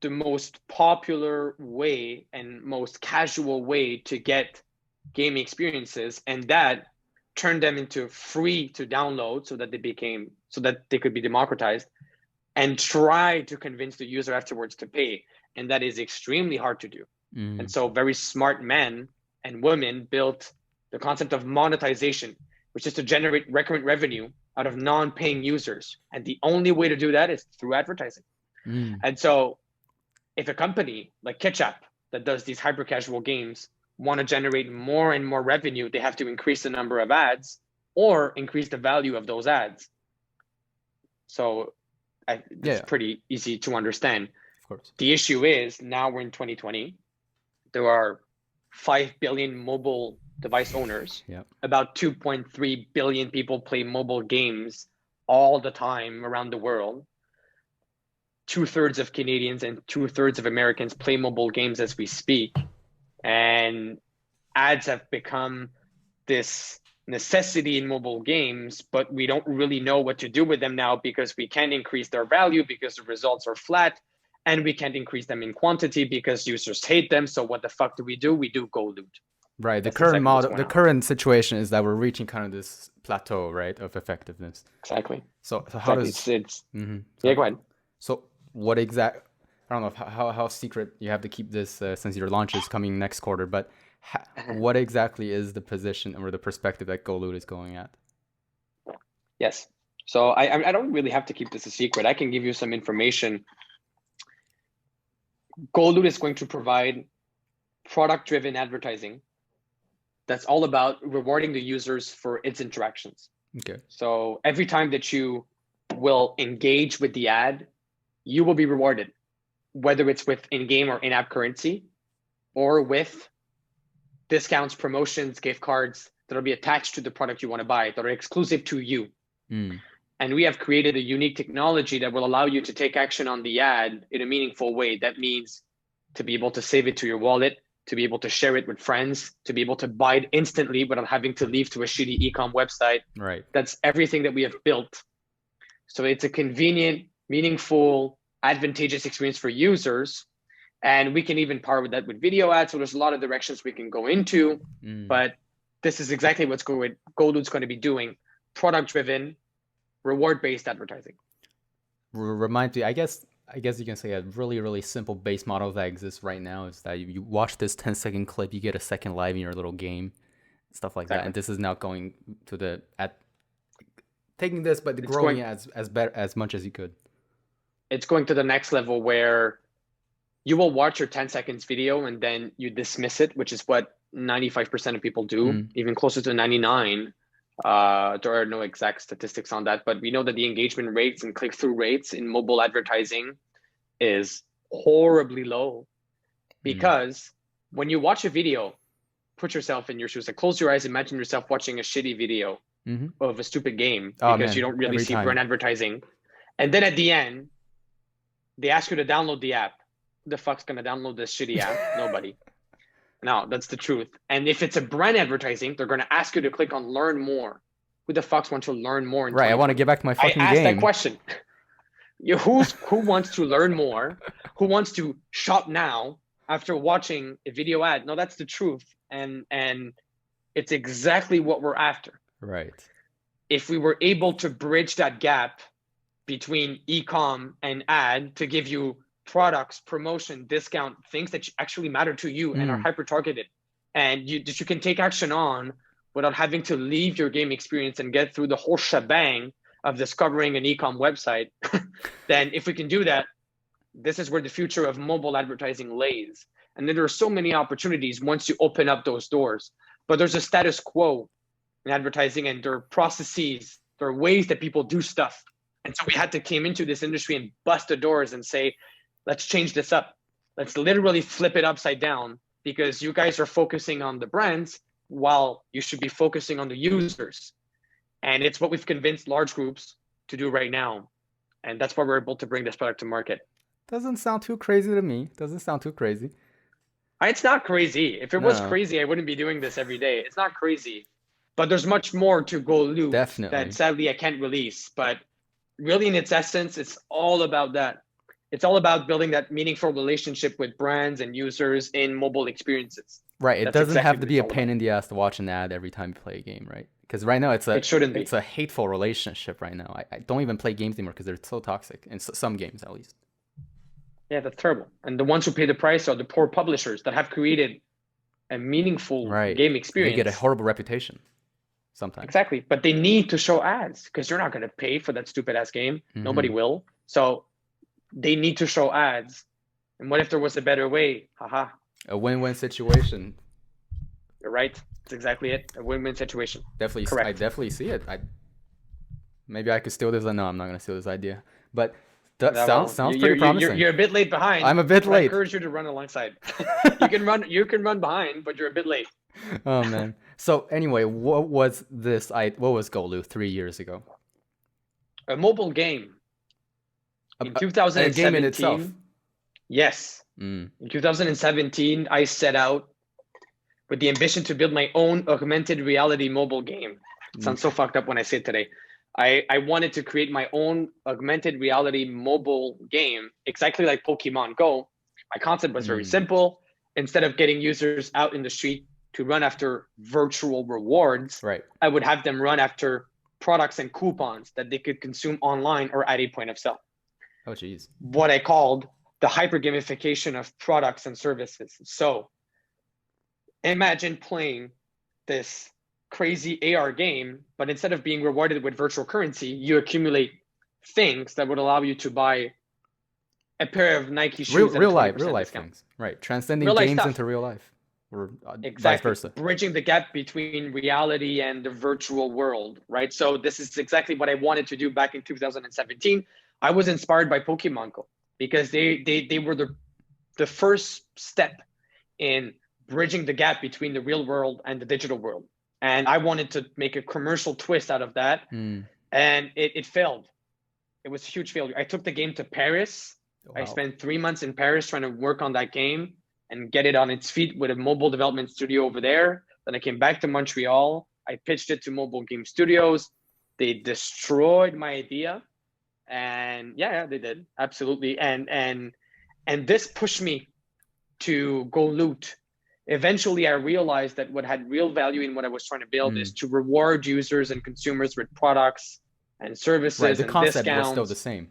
the most popular way and most casual way to get gaming experiences, and that turned them into free to download so that they could be democratized, and try to convince the user afterwards to pay. And that is extremely hard to do. And so very smart men and women built the concept of monetization, which is to generate recurrent revenue out of non-paying users. And the only way to do that is through advertising. And so if a company like Ketchup that does these hyper casual games want to generate more and more revenue, they have to increase the number of ads or increase the value of those ads. So it's pretty easy to understand. Of course. The issue is now we're in 2020. There are 5 billion mobile device owners. About 2.3 billion people play mobile games all the time around the world. 2/3 of Canadians and 2/3 of Americans play mobile games as we speak. And ads have become this necessity in mobile games, but we don't really know what to do with them now because we can't increase their value because the results are flat, and we can't increase them in quantity because users hate them. So what the fuck do? We do Goloot. Right. The current model, the current situation is that we're reaching kind of this plateau, right, of effectiveness. Exactly. So how does yeah, go ahead. So what I don't know how secret you have to keep this since your launch is coming next quarter, but what exactly is the position or the perspective that Goloot is going at? Yes. So I don't really have to keep this a secret. I can give you some information. Goloot is going to provide product-driven advertising that's all about rewarding the users for its interactions. Okay. So every time that you will engage with the ad, you will be rewarded, whether it's with in-game or in-app currency, or with discounts, promotions, gift cards that'll be attached to the product you want to buy that are exclusive to you. And we have created a unique technology that will allow you to take action on the ad in a meaningful way. That means to be able to save it to your wallet, to be able to share it with friends, to be able to buy it instantly without having to leave to a shitty e-com website. Right. That's everything that we have built. So it's a convenient, meaningful, advantageous experience for users. And we can even power with that with video ads. So there's a lot of directions we can go into, but this is exactly what's Goloot's going to be doing: product-driven, reward-based advertising. Reminds me, I guess you can say a really, really simple base model that exists right now is that you watch this 10-second clip, you get a second live in your little game, stuff like that. And this is now going to taking this, but growing as much as you could. It's going to the next level where you will watch your 10 seconds video and then you dismiss it, which is what 95% of people do, even closer to 99. There are no exact statistics on that, but we know that the engagement rates and click-through rates in mobile advertising is horribly low, because when you watch a video, put yourself in your shoes. Like, close your eyes, imagine yourself watching a shitty video of a stupid game because you don't really see brand advertising. And then at the end, they ask you to download the app. Who the fuck's going to download this shitty app? Nobody. No, that's the truth. And if it's a brand advertising, they're going to ask you to click on learn more. Who the fucks want to learn more? Right, I want to get back to my fucking game. I asked that question. Who wants to learn more? Who wants to shop now after watching a video ad? No, that's the truth. And it's exactly what we're after. Right. If we were able to bridge that gap between e-com and ad to give you products, promotion, discount, things that actually matter to you and are hyper targeted, and that you can take action on without having to leave your game experience and get through the whole shebang of discovering an e-com website, then if we can do that, this is where the future of mobile advertising lays. And then there are so many opportunities once you open up those doors. But there's a status quo in advertising, and there are processes, there are ways that people do stuff. And so we had to came into this industry and bust the doors and say, let's change this up. Let's literally flip it upside down, because you guys are focusing on the brands while you should be focusing on the users. And it's what we've convinced large groups to do right now. And that's why we're able to bring this product to market. Doesn't sound too crazy to me. Doesn't sound too crazy. It's not crazy. If it was crazy, I wouldn't be doing this every day. It's not crazy. But there's much more to Golu that sadly I can't release. But really, in its essence, it's all about that. It's all about building that meaningful relationship with brands and users in mobile experiences. Right. It doesn't have to be a pain in the ass to watch an ad every time you play a game, right? Because right now it's a hateful relationship right now. I don't even play games anymore because they're so toxic, in some games at least. Yeah, that's terrible. And the ones who pay the price are the poor publishers that have created a meaningful game experience. They get a horrible reputation sometimes. Exactly. But they need to show ads, because they're not going to pay for that stupid ass game. Nobody will. So they need to show ads. And what if there was a better way? Haha. A win-win situation. You're right. That's exactly it. A win-win situation. Definitely. Correct. I definitely see it. Maybe I could steal this. No, I'm not going to steal this idea. But that sounds pretty promising. You're a bit late behind. I'm a bit late. I encourage you to run alongside. You can run behind, but you're a bit late. Oh man. So anyway, what was Golu 3 years ago? A mobile game. In 2017. A game in itself. Yes. In 2017, I set out with the ambition to build my own augmented reality mobile game. It sounds so fucked up when I say it today. I wanted to create my own augmented reality mobile game, exactly like Pokemon Go. My concept was very simple. Instead of getting users out in the street to run after virtual rewards, I would have them run after products and coupons that they could consume online or at a point of sale. Oh, geez. What I called the hyper gamification of products and services. So imagine playing this crazy AR game, but instead of being rewarded with virtual currency, you accumulate things that would allow you to buy a pair of Nike shoes. Real life things, right? Transcending games into real life, or vice versa. Bridging the gap between reality and the virtual world, right? So this is exactly what I wanted to do back in 2017. I was inspired by Pokemon Go because they were the first step in bridging the gap between the real world and the digital world. And I wanted to make a commercial twist out of that. And it failed. It was a huge failure. I took the game to Paris. Wow. I spent 3 months in Paris trying to work on that game and get it on its feet with a mobile development studio over there. Then I came back to Montreal. I pitched it to mobile game studios. They destroyed my idea. And yeah, they did. Absolutely. And this pushed me to Goloot. Eventually, I realized that what had real value in what I was trying to build is to reward users and consumers with products and services and discounts. The concept was still the same.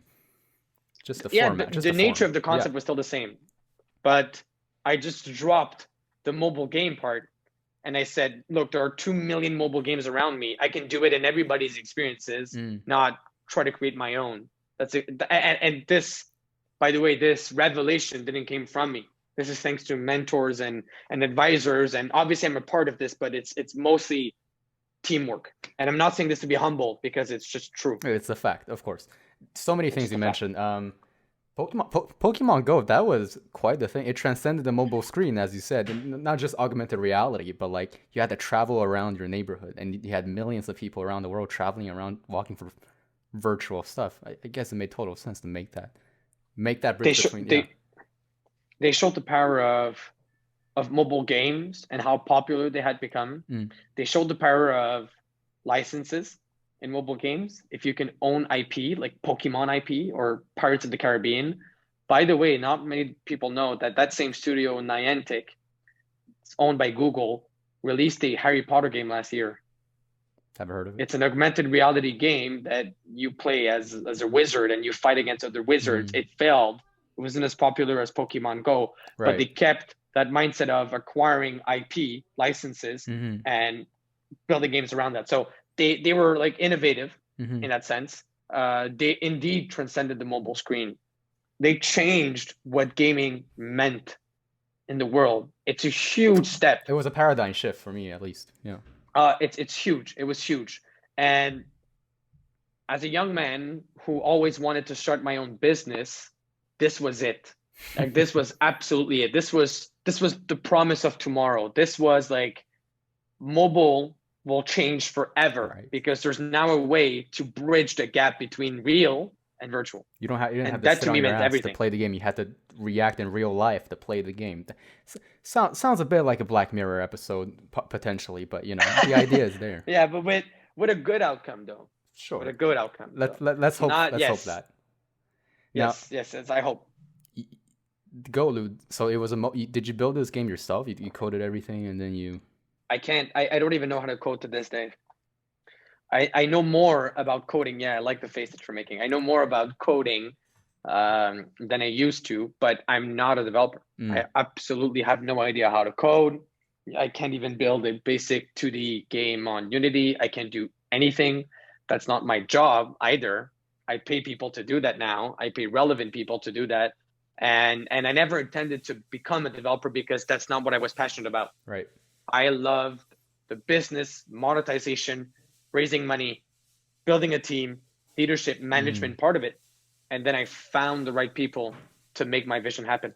Just the format. The nature of the concept was still the same. But I just dropped the mobile game part. And I said, look, there are 2 million mobile games around me. I can do it in everybody's experiences, not try to create my own. That's it. And this, by the way, this revelation didn't come from me. This is thanks to mentors and advisors. And obviously I'm a part of this, but it's mostly teamwork. And I'm not saying this to be humble because it's just true. It's a fact, of course. So many things you mentioned. Pokemon Go, that was quite the thing. It transcended the mobile screen, as you said, and not just augmented reality, but like you had to travel around your neighborhood and you had millions of people around the world traveling around, walking for virtual stuff. I guess it made total sense to make that bridge between. They showed the power of mobile games and how popular they had become. They showed the power of licenses in mobile games. If you can own IP, like Pokemon IP or Pirates of the Caribbean. By the way, not many people know that same studio, Niantic, it's owned by Google, released a Harry Potter game last year. Never heard of it. It's an augmented reality game that you play as a wizard and you fight against other wizards. It failed. It wasn't as popular as Pokemon Go, but they Right. kept that mindset of acquiring IP licenses Mm-hmm. and building games around that. So they were like innovative Mm-hmm. in that sense. They indeed transcended the mobile screen. They changed what gaming meant in the world. It's a huge step. It was a paradigm shift for me, at least. Yeah. It's huge. It was huge. And as a young man who always wanted to start my own business, this was it. Like this was absolutely it. This was the promise of tomorrow. This was like mobile will change forever Right. because there's now a way to bridge the gap between real and virtual. You didn't have And to that sit to on me your meant ass to everything. play the game. You had to react in real life to play the game. Sounds a bit like a Black Mirror episode potentially, but the idea is there. Yeah, but with a good outcome though. With Sure. a good outcome though. Not Let's hope yes. that. Now, Yes, I hope. Golu. So it was did you build this game yourself? You coded everything and then you. I can't I don't even know how to code to this day. I know more about coding. Yeah, I like the face that you're making. I know more about coding than I used to, but I'm not a developer. I absolutely have no idea how to code. I can't even build a basic 2D game on Unity. I can't do anything. That's not my job either. I pay people to do that now. I pay relevant people to do that. And I never intended to become a developer because that's not what I was passionate about. Right. I loved the business, monetization, raising money, building a team, leadership, management part of it. And then I found the right people to make my vision happen.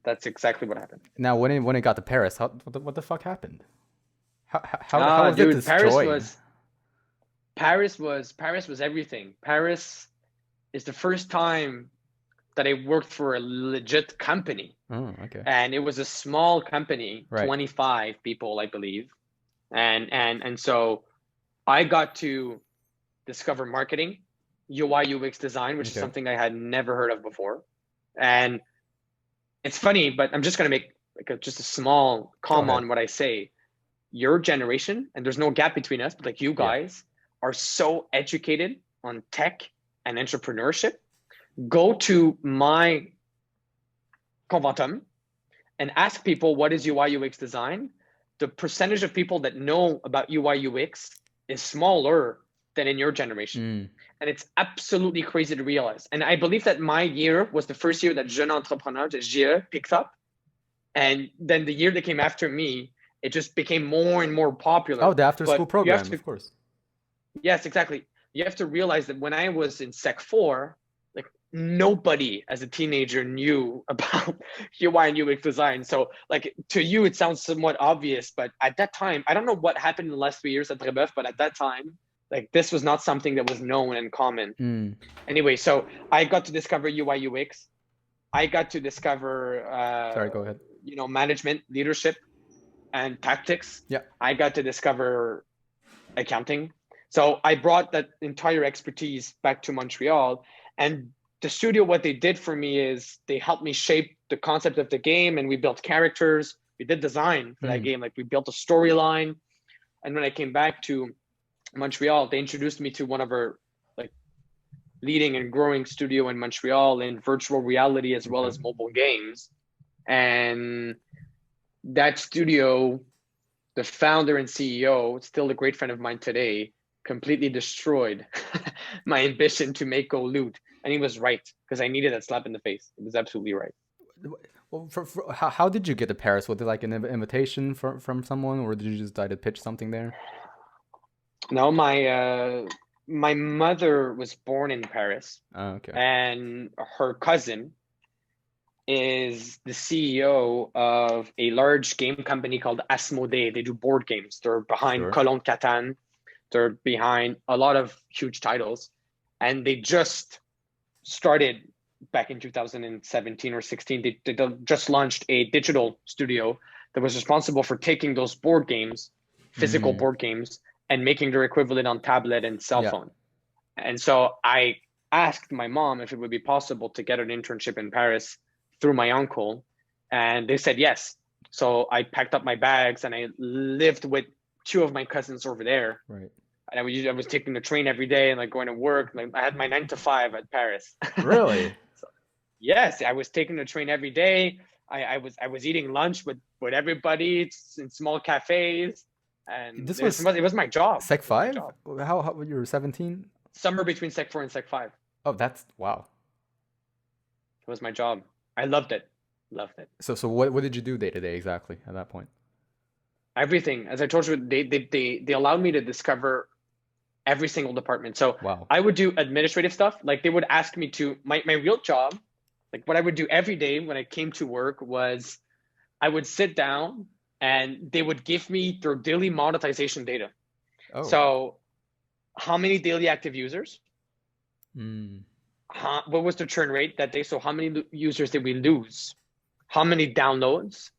That's exactly what happened. Now, when it got to Paris, what the fuck happened? How was it Dude, destroyed? Paris was everything. Paris is the first time that I worked for a legit company. Oh, okay. And it was a small company, Right. 25 people, I believe. And so I got to discover marketing, UI UX design, which is Okay. something I had never heard of before. And it's funny, but I'm just going to make like just a small comment on what I say. Your generation, and there's no gap between us, but like you guys are so educated on tech and entrepreneurship. Go to my Conventum and ask people what is UI UX design. The percentage of people that know about UI UX is smaller than in your generation. And it's absolutely crazy to realize. And I believe that my year was the first year that Jeune Entrepreneur, the GE, picked up. And then the year that came after me, it just became more and more popular. Oh, the after school program, of course. Yes, exactly. You have to realize that when I was in Sec 4, like nobody as a teenager knew about UI and UX design. So like to you, it sounds somewhat obvious, but at that time, I don't know what happened in the last 3 years at Brebeuf, but at that time, like this was not something that was known and common. Anyway, so I got to discover UI UX. I got to discover, Sorry, go ahead. Management, leadership, and tactics. Yeah. I got to discover accounting. So I brought that entire expertise back to Montreal. And the studio, what they did for me is they helped me shape the concept of the game, and we built characters. We did design for that game. Like we built a storyline. And when I came back to Montreal, they introduced me to one of our like leading and growing studio in Montreal in virtual reality as well as mobile games. And that studio, the founder and CEO, still a great friend of mine today, completely destroyed my ambition to make Goloot. And he was right, because I needed that slap in the face. It was absolutely right. Well, how did you get to Paris? Was it like an invitation from someone, or did you just decide to pitch something there? No, my mother was born in Paris. Oh, okay. And her cousin is the CEO of a large game company called Asmodee. They do board games. They're behind Cologne Catan. They're behind a lot of huge titles. And they just started back in 2017 or 16. They just launched a digital studio that was responsible for taking those board games, physical board games, and making their equivalent on tablet and cell phone. And so I asked my mom if it would be possible to get an internship in Paris through my uncle, and they said yes. So I packed up my bags and I lived with two of my cousins over there. Right. And I was taking the train every day and like going to work. Like I had my 9 to 5 at Paris. Really? Yes, I was taking the train every day. I was eating lunch with everybody in small cafes, and This was it was my job. Sec It was my 5? job. How you were 17? Somewhere between Sec 4 and Sec 5. Oh, that's wow. It was my job. I loved it. Loved it. So what did you do day to day exactly at that point? Everything. As I told you, they allowed me to discover every single department. So Wow. I would do administrative stuff. Like they would ask me to my real job, like what I would do every day when I came to work was I would sit down and they would give me their daily monetization data. Oh. So how many daily active users? Mm. What was the churn rate that day? So how many users did we lose? How many downloads?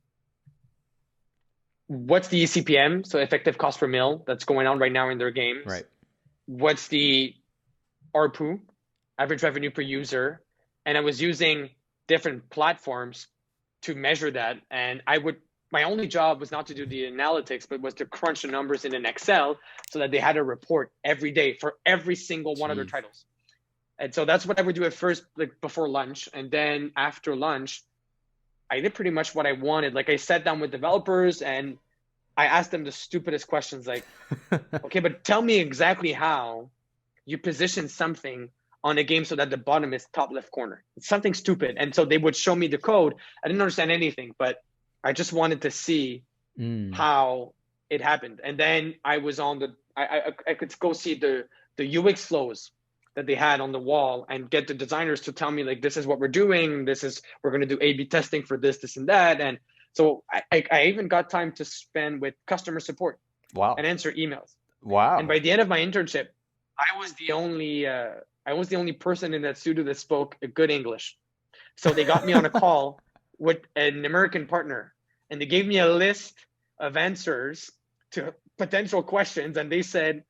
What's the eCPM? So effective cost per mil that's going on right now in their games. Right. What's the ARPU, average revenue per user? And I was using different platforms to measure that. And my only job was not to do the analytics, but was to crunch the numbers in an Excel so that they had a report every day for every single one of their titles. And so that's what I would do at first, like before lunch. And then after lunch, I did pretty much what I wanted. Like I sat down with developers and I asked them the stupidest questions like, okay, but tell me exactly how you position something on a game so that the bottom is top left corner. It's something stupid. And so they would show me the code. I didn't understand anything, but I just wanted to see how it happened. And then I was on I could go see the UX flows that they had on the wall and get the designers to tell me like, this is what we're doing. We're going to do A/B testing for this and that. And so I even got time to spend with customer support. Wow. And answer emails. Wow. And by the end of my internship, I was the only person in that studio that spoke a good English. So they got me on a call with an American partner, and they gave me a list of answers to potential questions, and they said,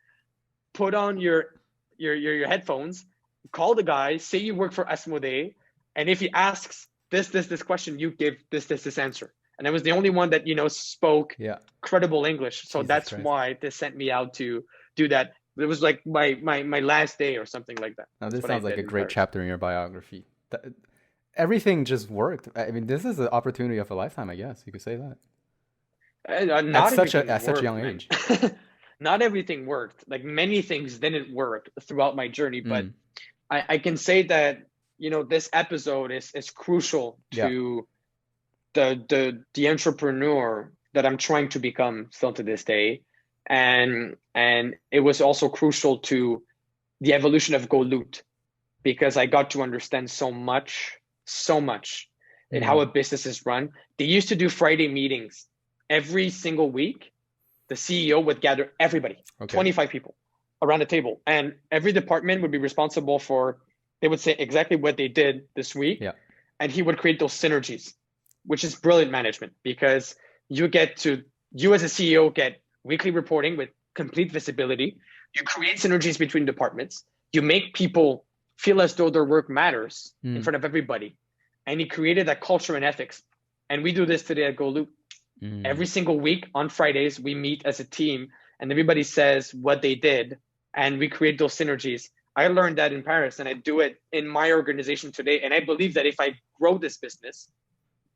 put on your headphones, call the guy, say you work for Asmodee, and if he asks this question, you give this answer. And I was the only one that spoke credible English. So that's why they sent me out to do that. It was like my last day or something like that. Now this sounds like a great chapter in your biography. Everything just worked. I mean, this is the opportunity of a lifetime, I guess you could say that. At such a young age. Not everything worked. Like many things didn't work throughout my journey, but I can say that this episode is crucial to the entrepreneur that I'm trying to become still to this day. And it was also crucial to the evolution of Goloot, because I got to understand so much in how a business is run. They used to do Friday meetings every single week. The CEO would gather everybody, 25 people around a table, and every department would be responsible for, they would say exactly what they did this week. And he would create those synergies, which is brilliant management, because you as a CEO get weekly reporting with complete visibility. You create synergies between departments. You make people feel as though their work matters in front of everybody. And he created that culture and ethics. And we do this today at Golu. Every single week on Fridays, we meet as a team and everybody says what they did, and we create those synergies. I learned that in Paris, and I do it in my organization today. And I believe that if I grow this business,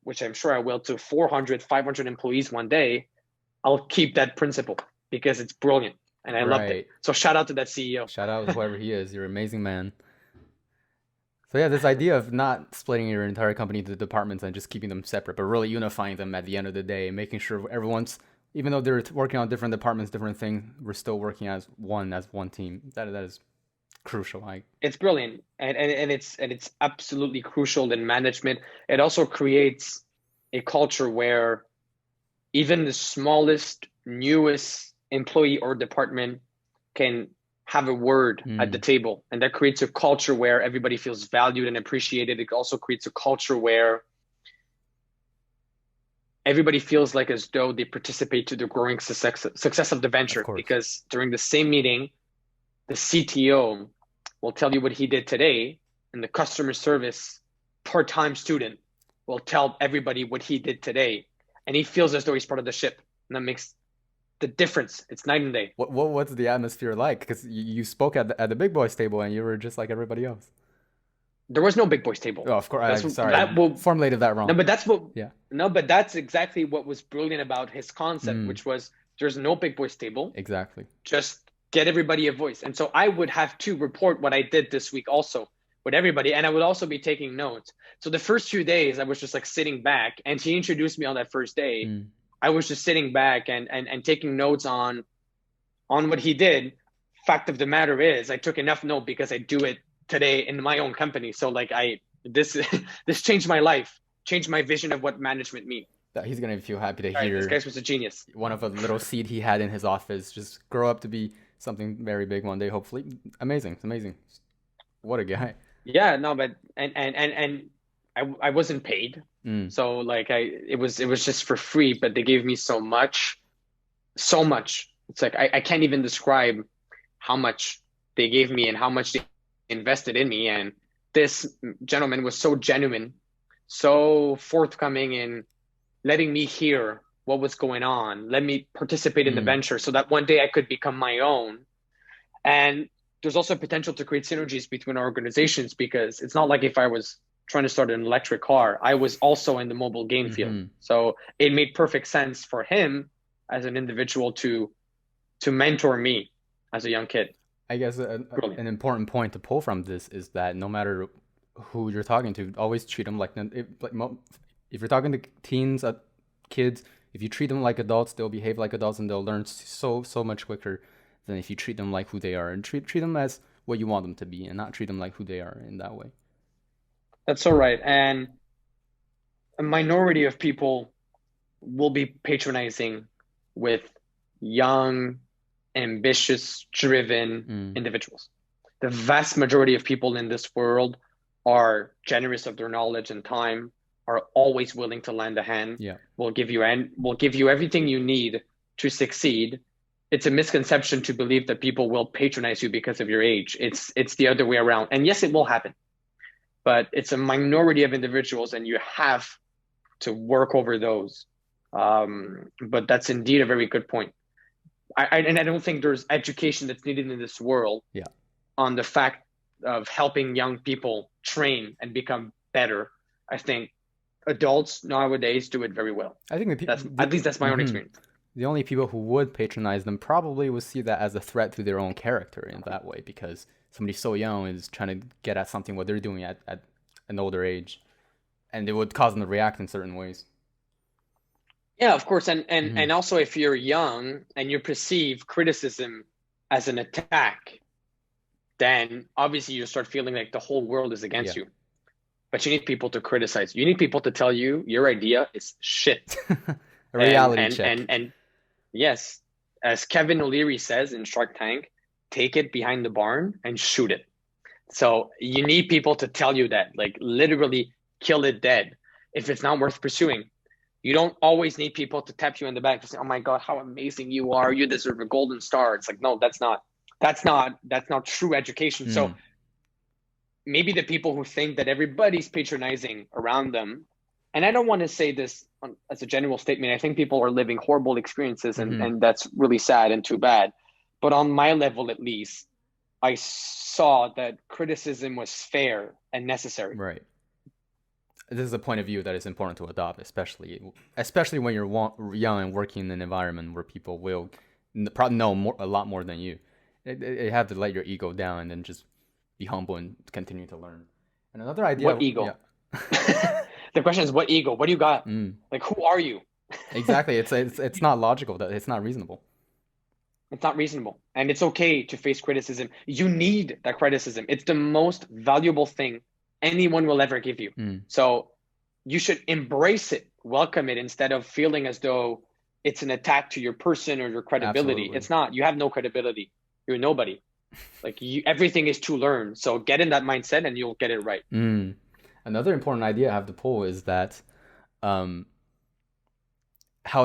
which I'm sure I will, to 400, 500 employees one day, I'll keep that principle because it's brilliant and I loved it. So shout out to that CEO. Shout out to whoever he is. You're an amazing man. So yeah, this idea of not splitting your entire company into departments and just keeping them separate, but really unifying them at the end of the day, making sure everyone's, even though they're working on different departments, different things, we're still working as one team. That is crucial. It's brilliant, and it's absolutely crucial in management. It also creates a culture where even the smallest, newest employee or department can have a word at the table. And that creates a culture where everybody feels valued and appreciated. It also creates a culture where everybody feels like as though they participate to the growing success of the venture. Because during the same meeting, the CTO will tell you what he did today, and the customer service part-time student will tell everybody what he did today. And he feels as though he's part of the ship. And that makes the difference. It's night and day. What's the atmosphere like? Because you spoke at the big boys table and you were just like everybody else. there was no big boys table. Oh, of course. That's I'm sorry. that will Formulated that wrong. no, but that's what Yeah. no, but that's exactly what was brilliant about his concept, Mm. which was there's no big boys table. Exactly. Just get everybody a voice. And so I would have to report what I did this week also with everybody, and I would also be taking notes. So the first 2 days I was just like sitting back, and he introduced me on that first day. Mm. I was just sitting back and taking notes on what he did. Fact of the matter is I took enough note because I do it today in my own company. So like this this changed my life, changed my vision of what management means. He's gonna feel happy to Right, hear this guy was a genius. one of a little seed he had in his office just grow up to be something very big one day, hopefully. Amazing. It's amazing. What a guy. Yeah, no, but and I wasn't paid. Mm. So like it was just for free, but they gave me so much. So much. It's like I can't even describe how much they gave me and how much they invested in me. And this gentleman was so genuine, so forthcoming in letting me hear what was going on, let me participate in the venture so that one day I could become my own. And there's also potential to create synergies between our organizations, because it's not like if I was trying to start an electric car, I was also in the mobile game field. So it made perfect sense for him as an individual to mentor me as a young kid. I guess an important point to pull from this is that no matter who you're talking to, always treat them like if you're talking to teens, kids, if you treat them like adults, they'll behave like adults and they'll learn so much quicker than if you treat them like who they are, and treat them as what you want them to be and not treat them like who they are in that way. That's so right. And a minority of people will be patronizing with young, ambitious, driven individuals. The vast majority of people in this world are generous of their knowledge and time, are always willing to lend a hand. Yeah. Will give you everything you need to succeed. It's a misconception to believe that people will patronize you because of your age. It's the other way around. And yes, it will happen, but it's a minority of individuals, and you have to work over those. But that's indeed a very good point. I don't think there's education that's needed in this world on the fact of helping young people train and become better. I think adults nowadays do it very well. I think at least that's my own experience. The only people who would patronize them probably would see that as a threat to their own character in that way, because somebody so young is trying to get at something what they're doing at an older age, and it would cause them to react in certain ways. Yeah, of course. And also, if you're young and you perceive criticism as an attack, then obviously you start feeling like the whole world is against you. But you need people to criticize. You need people to tell you your idea is shit. A reality check. And yes, as Kevin O'Leary says in Shark Tank, take it behind the barn and shoot it. So you need people to tell you that, like literally kill it dead if it's not worth pursuing. You don't always need people to tap you in the back to say, "Oh my God, how amazing you are! You deserve a golden star." It's like, no, that's not true education. So maybe the people who think that everybody's patronizing around them, and I don't want to say this as a general statement. I think people are living horrible experiences, and that's really sad and too bad. But on my level, at least, I saw that criticism was fair and necessary. Right. This is a point of view that is important to adopt, especially when you're young and working in an environment where people will probably know a lot more than you. You have to let your ego down and then just be humble and continue to learn. And another idea. What ego? Yeah. The question is, what ego? What do you got? Like, who are you? Exactly. It's not logical. That it's not reasonable. It's not reasonable, and it's okay to face criticism. You need that criticism. It's the most valuable thing anyone will ever give you. So you should embrace it, welcome it, instead of feeling as though it's an attack to your person or your credibility. Absolutely. It's not. You have no credibility. You're nobody. Like everything is to learn. So get in that mindset and you'll get it right. Another important idea I have to pull is that how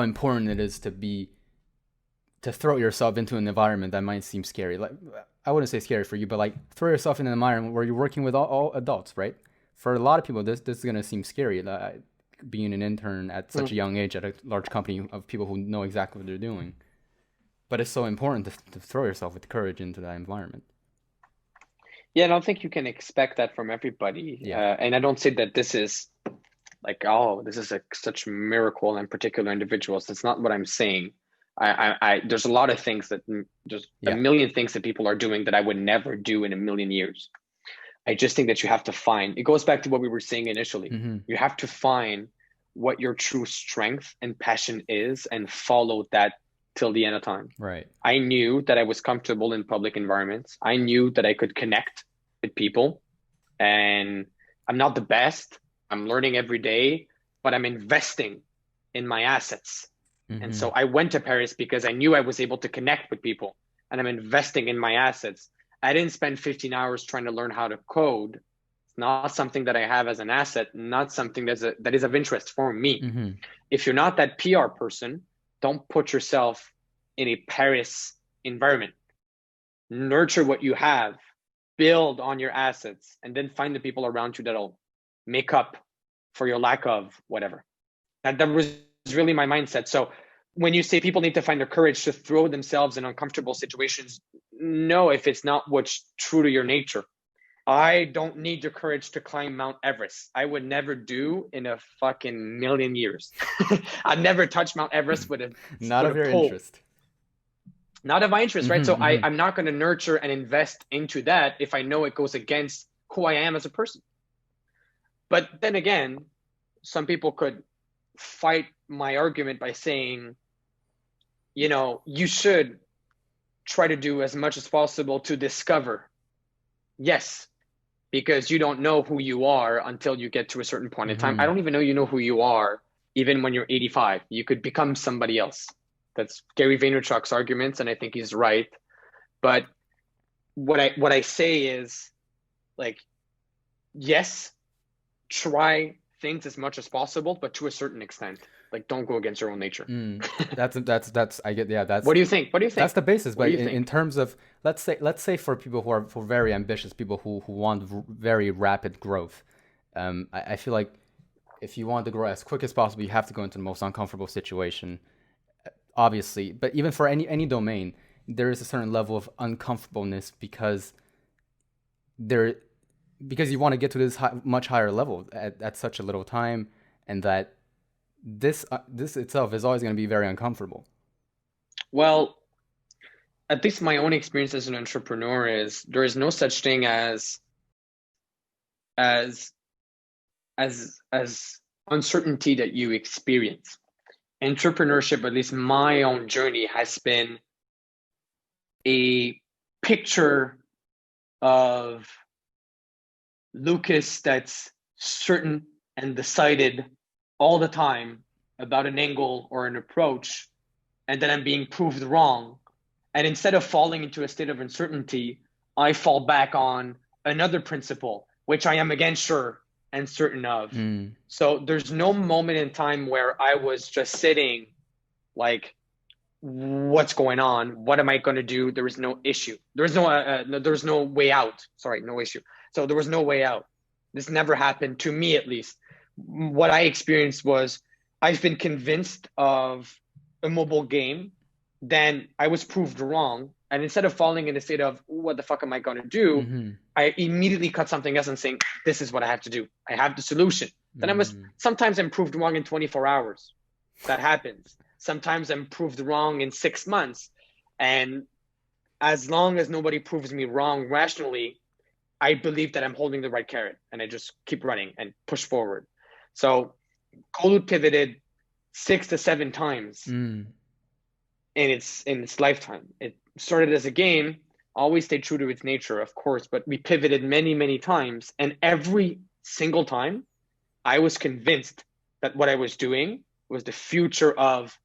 important it is to throw yourself into an environment that might seem scary. Like, I wouldn't say scary for you, but like throw yourself in an environment where you're working with all adults, right? For a lot of people, this is going to seem scary. Being an intern at such a young age at a large company of people who know exactly what they're doing. But it's so important to throw yourself with courage into that environment. Yeah, I don't think you can expect that from everybody. Yeah. And I don't say that this is like, oh, this is such miracle in particular individuals. That's not what I'm saying. There's a lot of things that there's a Yeah. million things that people are doing that I would never do in a million years. I just think that you have to find, it goes back to what we were saying initially. Mm-hmm. You have to find what your true strength and passion is and follow that till the end of time. Right. I knew that I was comfortable in public environments. I knew that I could connect with people, and I'm not the best. I'm learning every day, but I'm investing in my assets. And Mm-hmm. so I went to Paris because I knew I was able to connect with people, and I'm investing in my assets. I didn't spend 15 hours trying to learn how to code. It's not something that I have as an asset, not something that is of interest for me. Mm-hmm. If you're not that PR person, don't put yourself in a Paris environment. Nurture what you have, build on your assets, and then find the people around you that'll make up for your lack of whatever. That was really my mindset. So when you say people need to find the courage to throw themselves in uncomfortable situations, no, if it's not what's true to your nature. I don't need the courage to climb Mount Everest. I would never do in a fucking million years. I'd never touch Mount Everest with a Not of your pole. interest. Not of my interest, right? So Mm-hmm. Mm-hmm. I'm not going to nurture and invest into that if I know it goes against who I am as a person. But then again, some people could fight my argument by saying, you should try to do as much as possible to discover. Yes, because you don't know who you are until you get to a certain point in time. I don't even know you know who you are, even when you're 85. You could become somebody else. That's Gary Vaynerchuk's arguments, and I think he's right. But what I say is, like, yes, try things as much as possible, but to a certain extent. Like, don't go against your own nature. That's I get, yeah, What do you think? What do you think? That's the basis. What But do you in think? terms of, let's say for people who are very ambitious, people who want very rapid growth, I feel like if you want to grow as quick as possible, you have to go into the most uncomfortable situation, obviously. But even for any domain, there is a certain level of uncomfortableness there because you want to get to this much higher level at such a little time, and that this itself is always going to be very uncomfortable. Well, at least my own experience as an entrepreneur is there is no such thing as as uncertainty that you experience. Entrepreneurship, at least my own journey, has been a picture of Lucas that's certain and decided all the time about an angle or an approach, and then I'm being proved wrong. And instead of falling into a state of uncertainty, I fall back on another principle, which I am again sure and certain of. So there's no moment in time where I was just sitting like, what's going on? What am I going to do? There was no issue. There's no way out. Sorry, no issue. So there was no way out. This never happened to me, at least. What I experienced was I've been convinced of a mobile game, then I was proved wrong. And instead of falling in a state of, what the fuck am I going to do? I immediately cut something else and saying, this is what I have to do. I have the solution. Then sometimes I'm proved wrong in 24 hours. That happens. Sometimes I'm proved wrong in 6 months. And as long as nobody proves me wrong rationally, I believe that I'm holding the right carrot, and I just keep running and push forward. So Golu pivoted 6 to 7 times in its lifetime. It started as a game, always stayed true to its nature, of course, but we pivoted many, many times. And every single time, I was convinced that what I was doing was the future of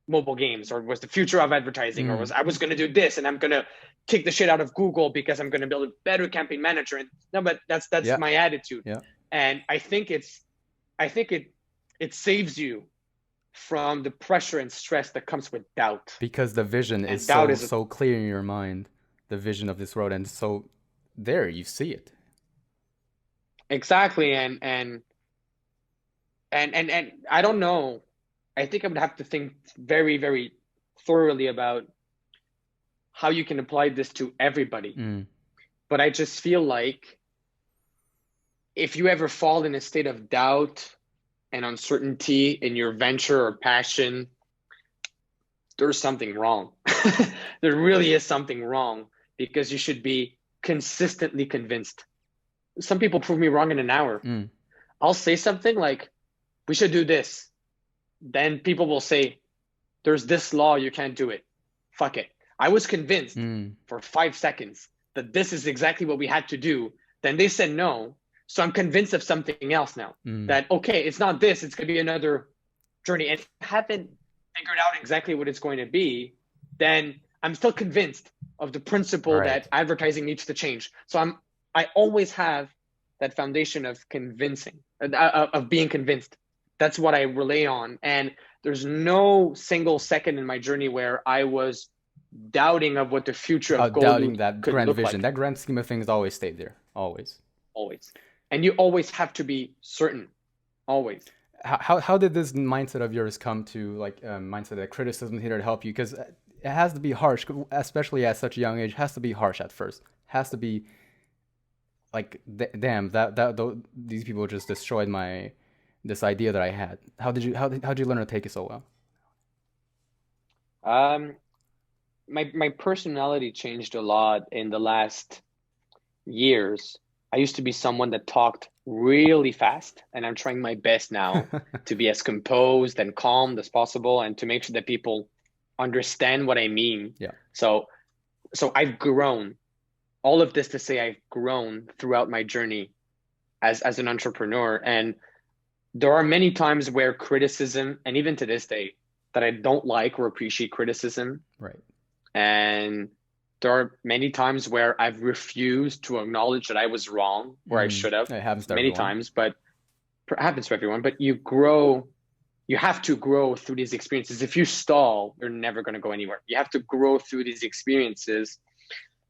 mobile games, or was the future of advertising, or I was going to do this, and I'm going to kick the shit out of Google because I'm going to build a better campaign manager. And no, but that's my attitude. Yeah. And I think it saves you from the pressure and stress that comes with doubt. Because the vision is so clear in your mind, the vision of this road, and so there you see it. Exactly. And I don't know. I think I would have to think very, very thoroughly about how you can apply this to everybody. But I just feel like if you ever fall in a state of doubt and uncertainty in your venture or passion, there's something wrong. There really is something wrong, because you should be consistently convinced. Some people prove me wrong in an hour. I'll say something like, we should do this. Then people will say, there's this law, you can't do it. Fuck it. I was convinced for 5 seconds that this is exactly what we had to do. Then they said no. So I'm convinced of something else now. That, okay, it's not this, it's going to be another journey. And if I haven't figured out exactly what it's going to be, then I'm still convinced of the principle that advertising needs to change. So I always have that foundation of convincing, of being convinced. That's what I rely on. And there's no single second in my journey where I was doubting of what the future of Golu doubting that could grand look vision. like. That grand scheme of things always stayed there. Always. And you always have to be certain. Always. How did this mindset of yours come to, like, mindset that criticism is here to help you? Because it has to be harsh, especially at such a young age. It has to be harsh at first. It has to be like, damn, these people just destroyed this idea that I had. How did you learn to take it so well? My personality changed a lot in the last years. I used to be someone that talked really fast, and I'm trying my best now to be as composed and calm as possible, and to make sure that people understand what I mean. Yeah. So I've grown. All of this to say I've grown throughout my journey as an entrepreneur. And there are many times where criticism, and even to this day, that I don't like or appreciate criticism. Right. And there are many times where I've refused to acknowledge that I was wrong, where I should have. It happens to many everyone. times, but it happens to everyone. But you grow, you have to grow through these experiences. If you stall, you're never going to go anywhere. You have to grow through these experiences.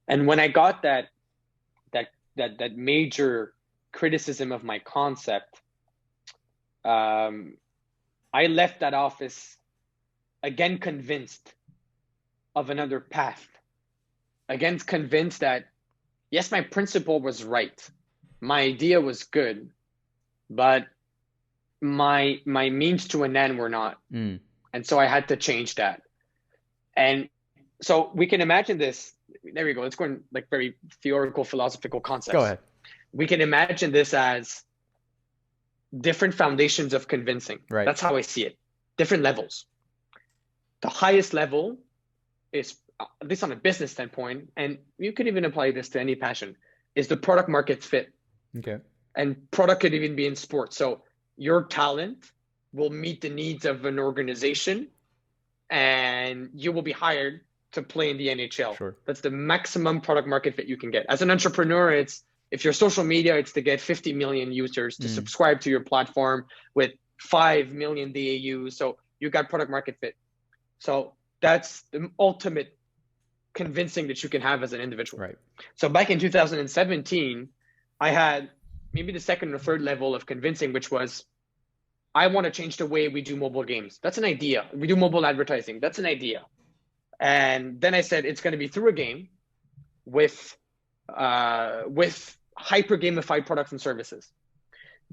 And when I got that major criticism of my concept, I left that office again convinced of another path. Again convinced that, yes, my principle was right. My idea was good, but my means to an end were not. And so I had to change that. And so we can imagine this. There we go. Let's go in like very theoretical, philosophical concepts. Go ahead. We can imagine this as different foundations of convincing. Right. That's how I see it. Different levels. The highest level is, at least on a business standpoint, and you could even apply this to any passion, is the product market fit. Okay. And product could even be in sports. So your talent will meet the needs of an organization, and you will be hired to play in the NHL. Sure. That's the maximum product market fit you can get. As an entrepreneur, if you're social media, it's to get 50 million users to subscribe to your platform with 5 million DAUs. So you got product market fit. So that's the ultimate convincing that you can have as an individual. Right. So back in 2017, I had maybe the second or third level of convincing, which was, I want to change the way we do mobile games. That's an idea. We do mobile advertising. That's an idea. And then I said, it's going to be through a game with hyper gamified products and services.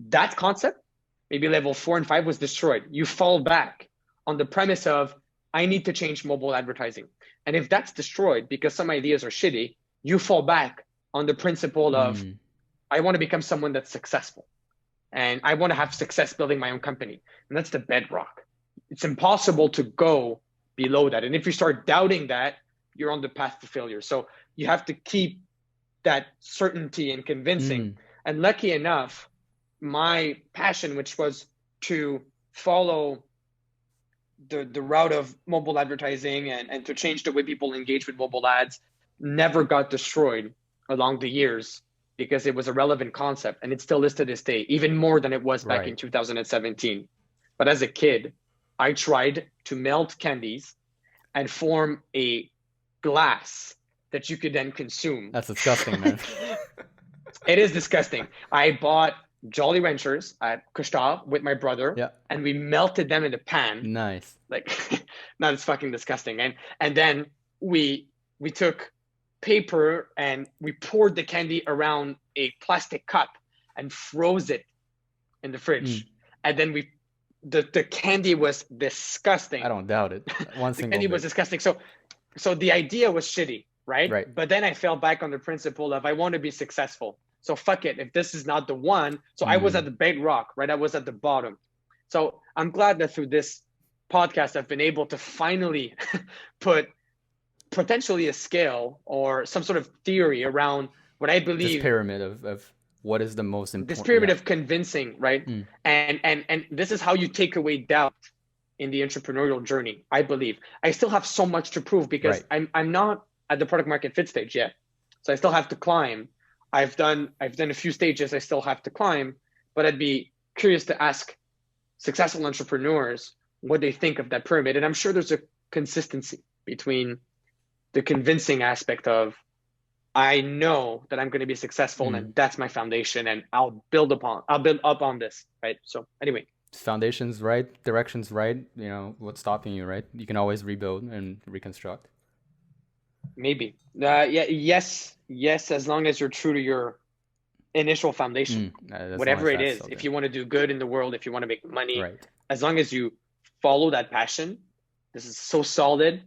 That concept, maybe level 4 and 5, was destroyed. You fall back on the premise of, I need to change mobile advertising. And if that's destroyed because some ideas are shitty, you fall back on the principle of, I want to become someone that's successful. And I want to have success building my own company. And that's the bedrock. It's impossible to go below that. And if you start doubting that, you're on the path to failure. So you have to keep that certainty and convincing. And lucky enough, my passion, which was to follow the route of mobile advertising and to change the way people engage with mobile ads, never got destroyed along the years, because it was a relevant concept, and it still is to this day, even more than it was back in 2017. But as a kid, I tried to melt candies and form a glass that you could then consume. That's disgusting, man. It is disgusting. I bought Jolly Ranchers at Castro with my brother, and we melted them in a pan. Nice. Like, no, it's fucking disgusting. And then we took paper and we poured the candy around a plastic cup and froze it in the fridge. And then the candy was disgusting. I don't doubt it. One The single candy bit. was disgusting. So the idea was shitty, right? Right. But then I fell back on the principle of I want to be successful. So fuck it. If this is not the one, so I was at the bedrock, right? I was at the bottom. So I'm glad that through this podcast, I've been able to finally put potentially a scale or some sort of theory around what I believe. This pyramid of what is the most important. This pyramid of convincing, right? And this is how you take away doubt in the entrepreneurial journey, I believe. I still have so much to prove because I'm not at the product market fit stage yet. So I still have to climb. I've done a few stages I still have to climb, but I'd be curious to ask successful entrepreneurs what they think of that pyramid. And I'm sure there's a consistency between the convincing aspect of I know that I'm going to be successful and that's my foundation and I'll build up on this, right? So anyway. Foundation's right, direction's right, what's stopping you, right? You can always rebuild and reconstruct. Maybe. Yes, as long as you're true to your initial foundation, whatever it is. If you want to do good in the world, if you want to make money, as long as you follow that passion, this is so solid,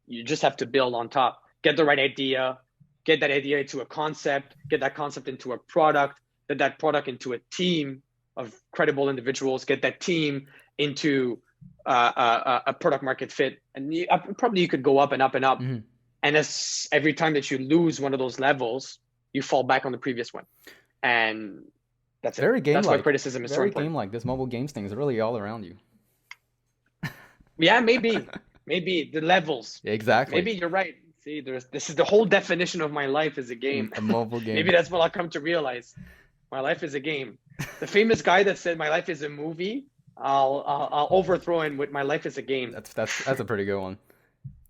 you just have to build on top. Get the right idea, get that idea into a concept, get that concept into a product, get that product into a team of credible individuals, get that team into a product market fit. And probably you could go up and up and up. And as every time that you lose one of those levels, you fall back on the previous one. And that's very it. That's why criticism is so important. Very game-like. This mobile games thing is really all around you. Yeah, maybe the levels. Exactly. Maybe you're right. See, this is the whole definition of my life is a game. A mobile game. Maybe that's what I'll come to realize. My life is a game. The famous guy that said my life is a movie, I'll overthrow him with my life is a game. That's a pretty good one.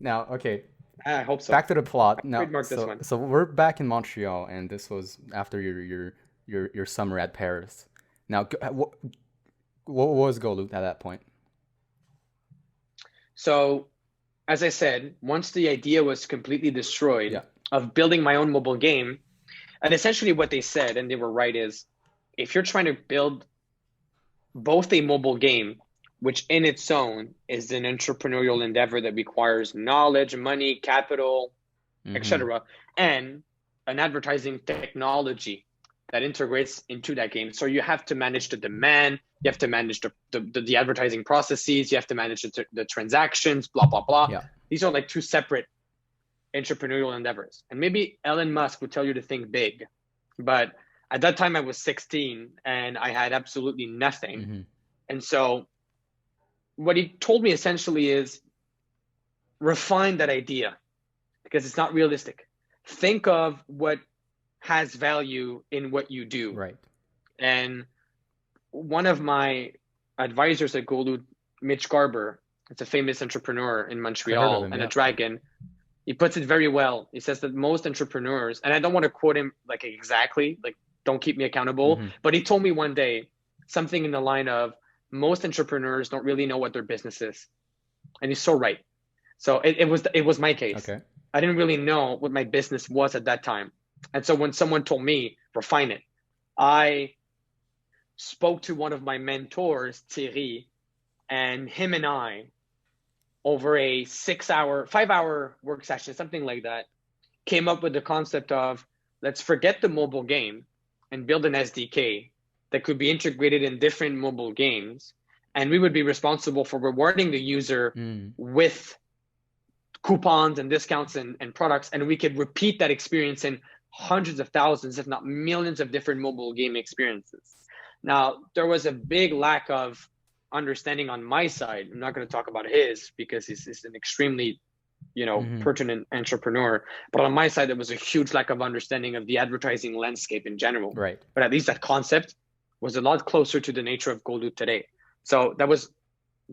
Now, okay. I hope so. Back to the plot. Now, trademark this one. So we're back in Montreal, and this was after your summer at Paris. Now, what was Golu at that point? So, as I said, once the idea was completely destroyed of building my own mobile game, and essentially what they said, and they were right, is if you're trying to build both a mobile game, which in its own is an entrepreneurial endeavor that requires knowledge, money, capital, etc., and an advertising technology that integrates into that game. So you have to manage the demand, you have to manage the advertising processes, you have to manage the transactions, blah, blah, blah. Yeah. These are like two separate entrepreneurial endeavors. And maybe Elon Musk would tell you to think big, but at that time I was 16 and I had absolutely nothing. And so what he told me essentially is refine that idea because it's not realistic. Think of what has value in what you do. Right. And one of my advisors at Golu, Mitch Garber, it's a famous entrepreneur in Montreal and a dragon. He puts it very well. He says that most entrepreneurs, and I don't want to quote him like exactly, like don't keep me accountable, but he told me one day something in the line of most entrepreneurs don't really know what their business is. And he's so right. So it was my case. Okay. I didn't really know what my business was at that time. And so when someone told me, refine it, I spoke to one of my mentors, Thierry, and him and I, over a 5-hour work session, something like that, came up with the concept of let's forget the mobile game and build an SDK that could be integrated in different mobile games. And we would be responsible for rewarding the user with coupons and discounts and products. And we could repeat that experience in hundreds of thousands, if not millions of different mobile game experiences. Now, there was a big lack of understanding on my side. I'm not going to talk about his because he's an extremely, pertinent entrepreneur. But on my side, there was a huge lack of understanding of the advertising landscape in general. Right. But at least that concept was a lot closer to the nature of Golu today. So that was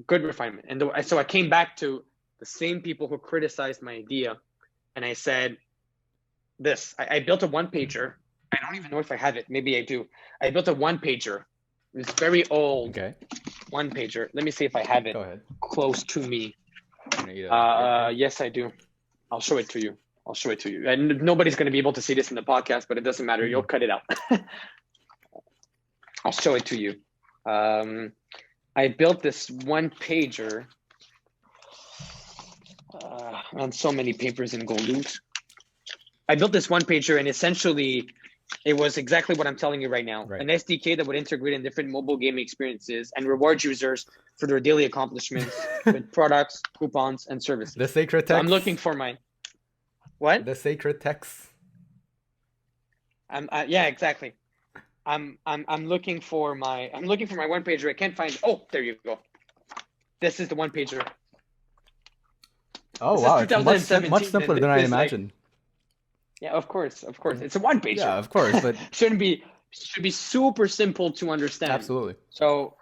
good refinement. And so I came back to the same people who criticized my idea. And I said, I built a one-pager. I don't even know if I have it. Maybe I do. I built a one-pager. It's very old. Okay. One-pager. Let me see if I have it. Go ahead. Close to me. Yeah. Yes, I do. I'll show it to you. I'll show it to you. And nobody's going to be able to see this in the podcast, but it doesn't matter. You'll cut it out. I'll show it to you. I built this one pager on so many papers in Goloot. I built this one pager, and essentially it was exactly what I'm telling you right now. Right. An SDK that would integrate in different mobile gaming experiences and reward users for their daily accomplishments with products, coupons, and services. The sacred text. So I'm looking for my what? The sacred text. Yeah, exactly. I'm looking for my one pager. I can't find. Oh, there you go. This is the one pager. Oh, This wow. is It's much 2017, simpler and than I it's like- imagined. Yeah, of course. It's a one pager. Yeah, of course, but should be super simple to understand. absolutely. So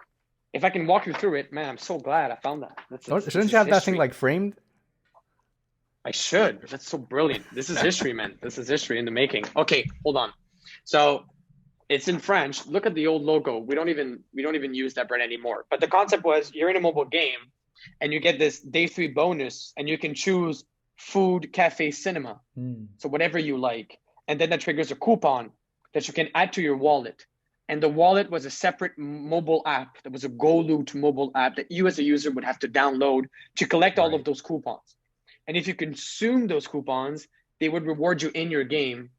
if I can walk you through it, man, I'm so glad I found that. Shouldn't you have that thing like framed? I should. That's so brilliant. This is history, man. This is history in the making. Okay, hold on. So it's in French. Look at the old logo. We don't even use that brand anymore. But the concept was you're in a mobile game and you get this day 3 bonus and you can choose food, cafe, cinema. So whatever you like. And then that triggers a coupon that you can add to your wallet. And the wallet was a separate mobile app. That was a Goloot mobile app that you as a user would have to download to collect all of those coupons. And if you consume those coupons, they would reward you in your game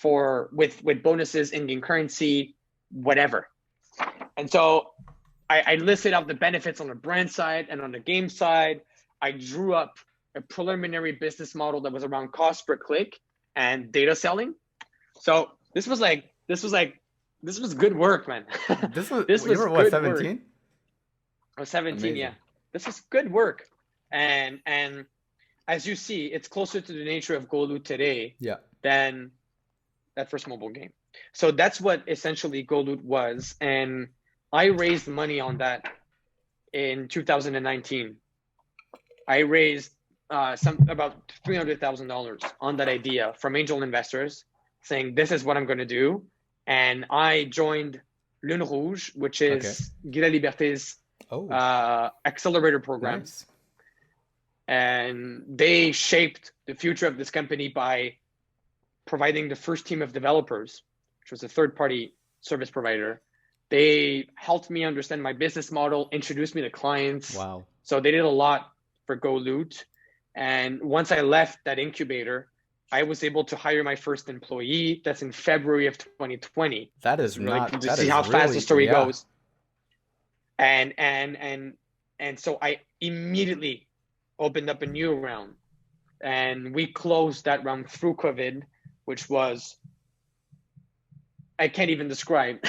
with bonuses, in-game currency, whatever. And so I listed out the benefits on the brand side and on the game side. I drew up a preliminary business model that was around cost per click and data selling. So this was good work, man. This was you were what, 17? I was 17, Amazing. yeah. This was good work. And as you see, it's closer to the nature of Golu today than that first mobile game. So that's what essentially Goloot was. And I raised money on that in 2019. I raised about $300,000 on that idea from angel investors saying, this is what I'm going to do. And I joined Lune Rouge, which is Guy Laliberté's accelerator program. Nice. And they shaped the future of this company by providing the first team of developers, which was a third-party service provider. They helped me understand my business model, introduced me to clients. Wow. So they did a lot for Goloot. And once I left that incubator, I was able to hire my first employee. That's in February of 2020. That is not. To see how fast the story goes. And so I immediately opened up a new round, and we closed that round through COVID, which was, I can't even describe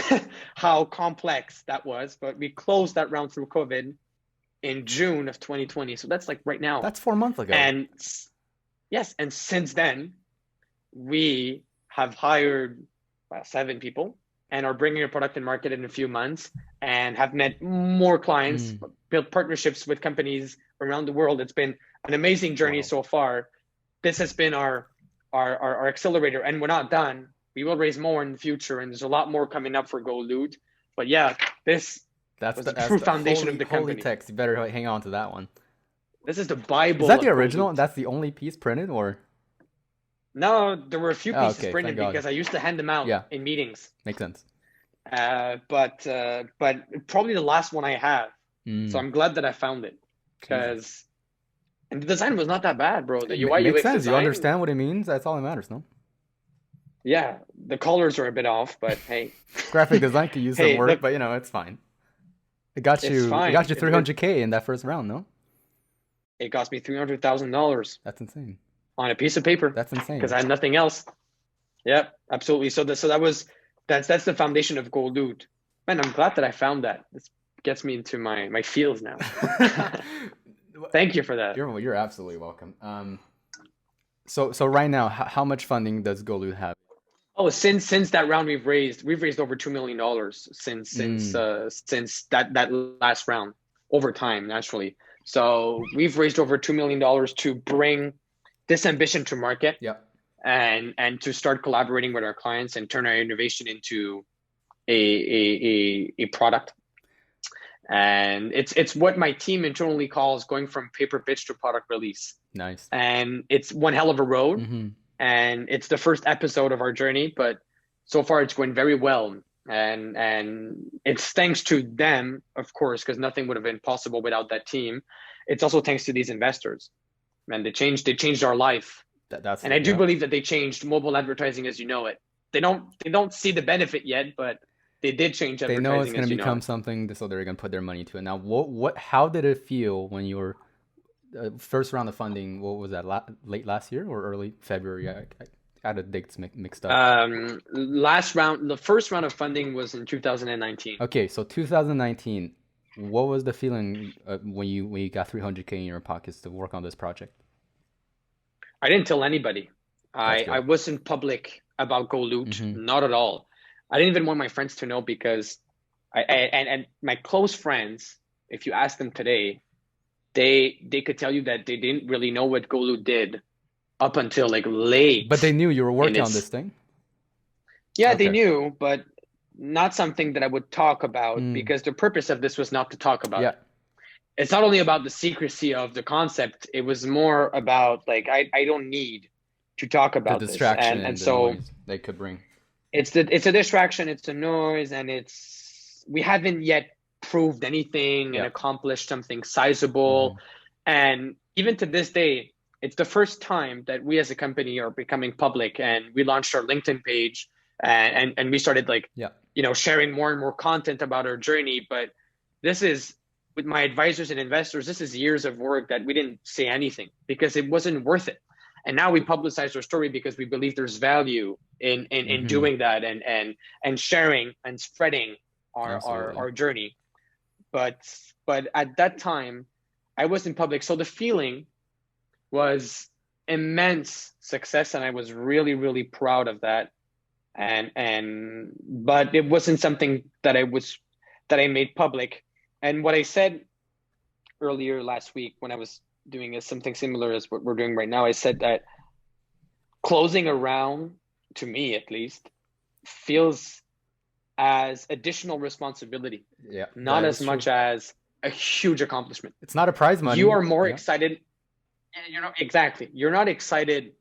how complex that was, but we closed that round through COVID in June of 2020. So that's like right now. That's 4 months ago. And yes, and since then, we have hired 7 people and are bringing a product in market in a few months and have met more clients, built partnerships with companies around the world. It's been an amazing journey so far. This has been our accelerator, and we're not done. We will raise more in the future, and there's a lot more coming up for Goloot. But yeah, that's the true foundation of the company. Holy text. You better hang on to that one. This is the Bible. Is that the original? That's the only piece printed, or? No, there were a few pieces printed because I used to hand them out in meetings. Makes sense. But probably the last one I have. So I'm glad that I found it, because and the design was not that bad, bro. The UI makes UX sense. design, you understand what it means. That's all that matters, no? Yeah, the colors are a bit off, but hey. Graphic design could use some work, but it's fine. It got you. It got you $300K in that first round, no? It cost me $300,000. That's insane. On a piece of paper. That's insane. Because I had nothing else. Yep, absolutely. So that's the foundation of Goloot. Man, I'm glad that I found that. This gets me into my feels now. Thank you for that. You're absolutely welcome. So right now, how much funding does Goloot have? Oh, since that round we've raised over $2 million since that last round, over time, naturally. So we've raised over $2 million to bring this ambition to market. Yep. And to start collaborating with our clients and turn our innovation into a product. And it's what my team internally calls going from paper pitch to product release. Nice. And it's one hell of a road. and it's the first episode of our journey, but so far it's going very well. And it's thanks to them, of course, because nothing would have been possible without that team. It's also thanks to these investors, and they changed our life. And I do believe that they changed mobile advertising as you know it. They don't see the benefit yet, but they did change advertising. They know it's going to become something, so they're going to put their money to it. Now, how did it feel when you were first round of funding? What was that? Late last year or early February? I had the dates mixed up. The first round of funding was in 2019. Okay, so 2019. What was the feeling when you got 300K in your pockets to work on this project? I didn't tell anybody. I wasn't public about Goloot, not at all. I didn't even want my friends to know because and my close friends, if you ask them today, they could tell you that they didn't really know what Goloot did up until like late. But they knew you were working on this thing? Yeah, okay. They knew, but not something that I would talk about because the purpose of this was not to talk about. Yeah. It's not only about the secrecy of the concept. It was more about like, I don't need to talk about the distraction this. And the so noise they could bring. It's a distraction, it's a noise, and we haven't yet proved anything and accomplished something sizable. And even to this day, it's the first time that we as a company are becoming public, and we launched our LinkedIn page and we started like, sharing more and more content about our journey. But this is, with my advisors and investors, this is years of work that we didn't say anything because it wasn't worth it. And now we publicize our story because we believe there's value in doing that and sharing and spreading our journey. But at that time, I wasn't public. So the feeling was immense success, and I was really, really proud of that. But it wasn't something that I made public. And what I said earlier last week when I was doing something similar as what we're doing right now, I said that closing a round, to me at least, feels as additional responsibility, not as much as a huge accomplishment. It's not a prize money. You are more excited. Exactly. You're not excited.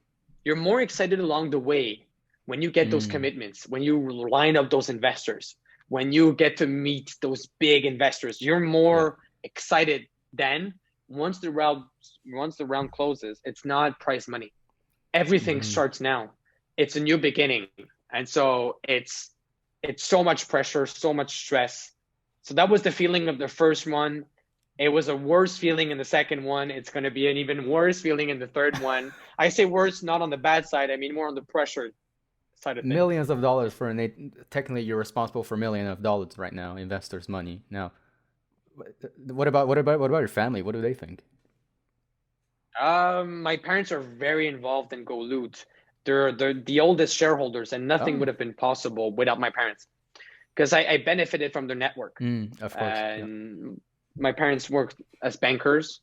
You're more excited along the way when you get those commitments, when you line up those investors, when you get to meet those big investors. You're more excited then. Once the round closes, it's not prize money. Everything starts now. It's a new beginning. And so it's so much pressure, so much stress. So that was the feeling of the first one. It was a worse feeling in the second one. It's going to be an even worse feeling in the third one. I say worse, not on the bad side. I mean more on the pressure side of things. Millions of dollars technically you're responsible for millions of dollars right now, investors' money. Now, what about your family? What do they think? My parents are very involved in Goloot. They're the oldest shareholders, and nothing would have been possible without my parents, because I benefited from their network. Of course. And my parents worked as bankers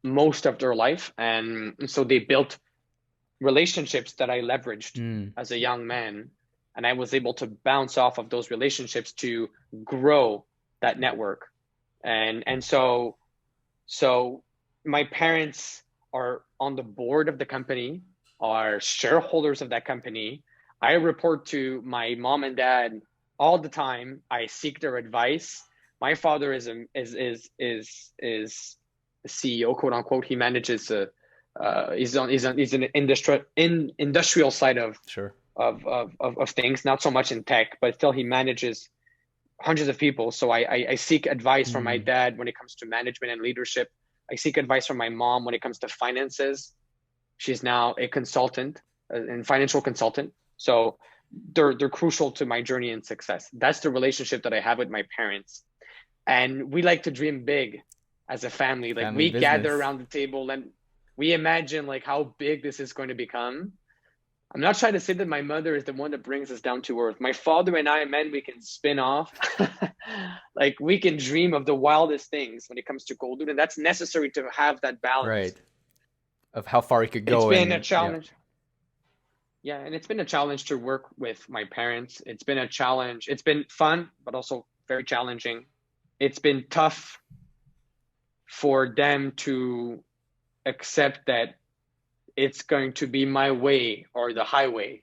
most of their life, and so they built relationships that I leveraged as a young man, and I was able to bounce off of those relationships to grow that network. And so my parents are on the board of the company, are shareholders of that company. I report to my mom and dad all the time. I seek their advice. My father is a CEO, quote unquote. He manages he's an industrial side of things, not so much in tech, but still he manages hundreds of people. So I seek advice from my dad when it comes to management and leadership. I seek advice from my mom when it comes to finances. She's now a consultant, a financial consultant. So they're crucial to my journey and success. That's the relationship that I have with my parents. And we like to dream big as a family. Like we gather around the table and we imagine like how big this is going to become. I'm not trying to say that my mother is the one that brings us down to earth. My father and I, man, we can spin off. Like we can dream of the wildest things when it comes to Goloot, and that's necessary to have that balance. Right. Of how far it could go. It's been a challenge. Yeah, and it's been a challenge to work with my parents. It's been a challenge. It's been fun, but also very challenging. It's been tough for them to accept that it's going to be my way or the highway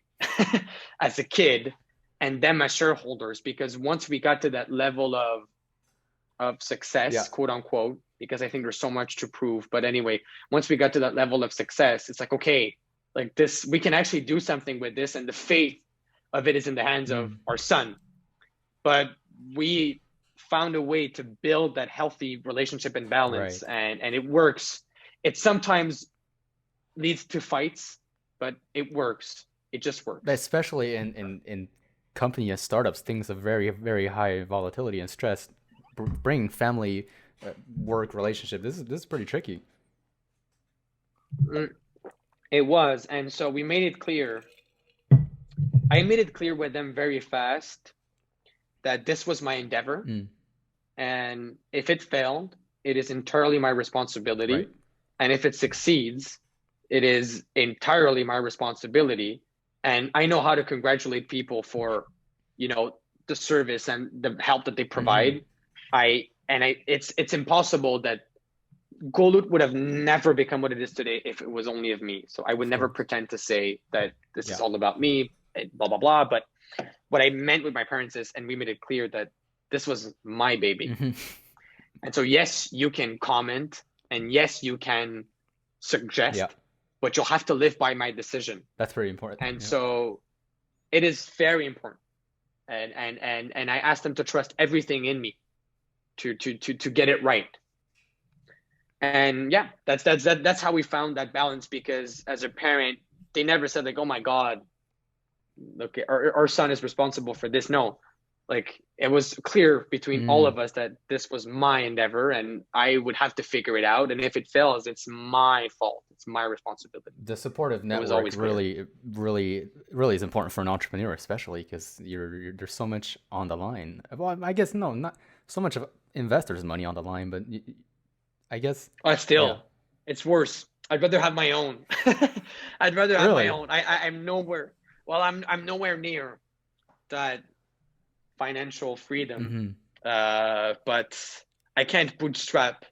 as a kid, and them as shareholders. Because once we got to that level of success, quote unquote, because I think there's so much to prove. But anyway, once we got to that level of success, it's like, okay, like this, we can actually do something with this, and the fate of it is in the hands of our son. But we found a way to build that healthy relationship and balance, and it works. It sometimes leads to fights, but it works. It just works. Especially in company and startups, things of very, very high volatility and stress. Bringing family work relationship, this is pretty tricky. It was. And so we made it clear. I made it clear with them very fast that this was my endeavor. And if it failed, it is entirely my responsibility. And if it succeeds, it is entirely my responsibility. And I know how to congratulate people for, the service and the help that they provide. It's impossible that Goloot would have never become what it is today if it was only of me. So I would never pretend to say that this is all about me, blah, blah, blah. But what I meant with my parents is, and we made it clear that this was my baby. And so, yes, you can comment, and yes, you can suggest, but you'll have to live by my decision. That's very important. And so it is very important. And I asked them to trust everything in me to get it right. And that's how we found that balance, because as a parent, they never said like, oh my God, okay, our son is responsible for this. No, like it was clear between all of us that this was my endeavor and I would have to figure it out. And if it fails, it's my fault. It's my responsibility. The supportive network really is important for an entrepreneur, especially because there's so much on the line. Well, I guess not so much of investors' money on the line, but I guess it's worse. I'd rather have my own. I'd rather have my own. I'm nowhere. Well, I'm nowhere near that financial freedom, but I can't bootstrap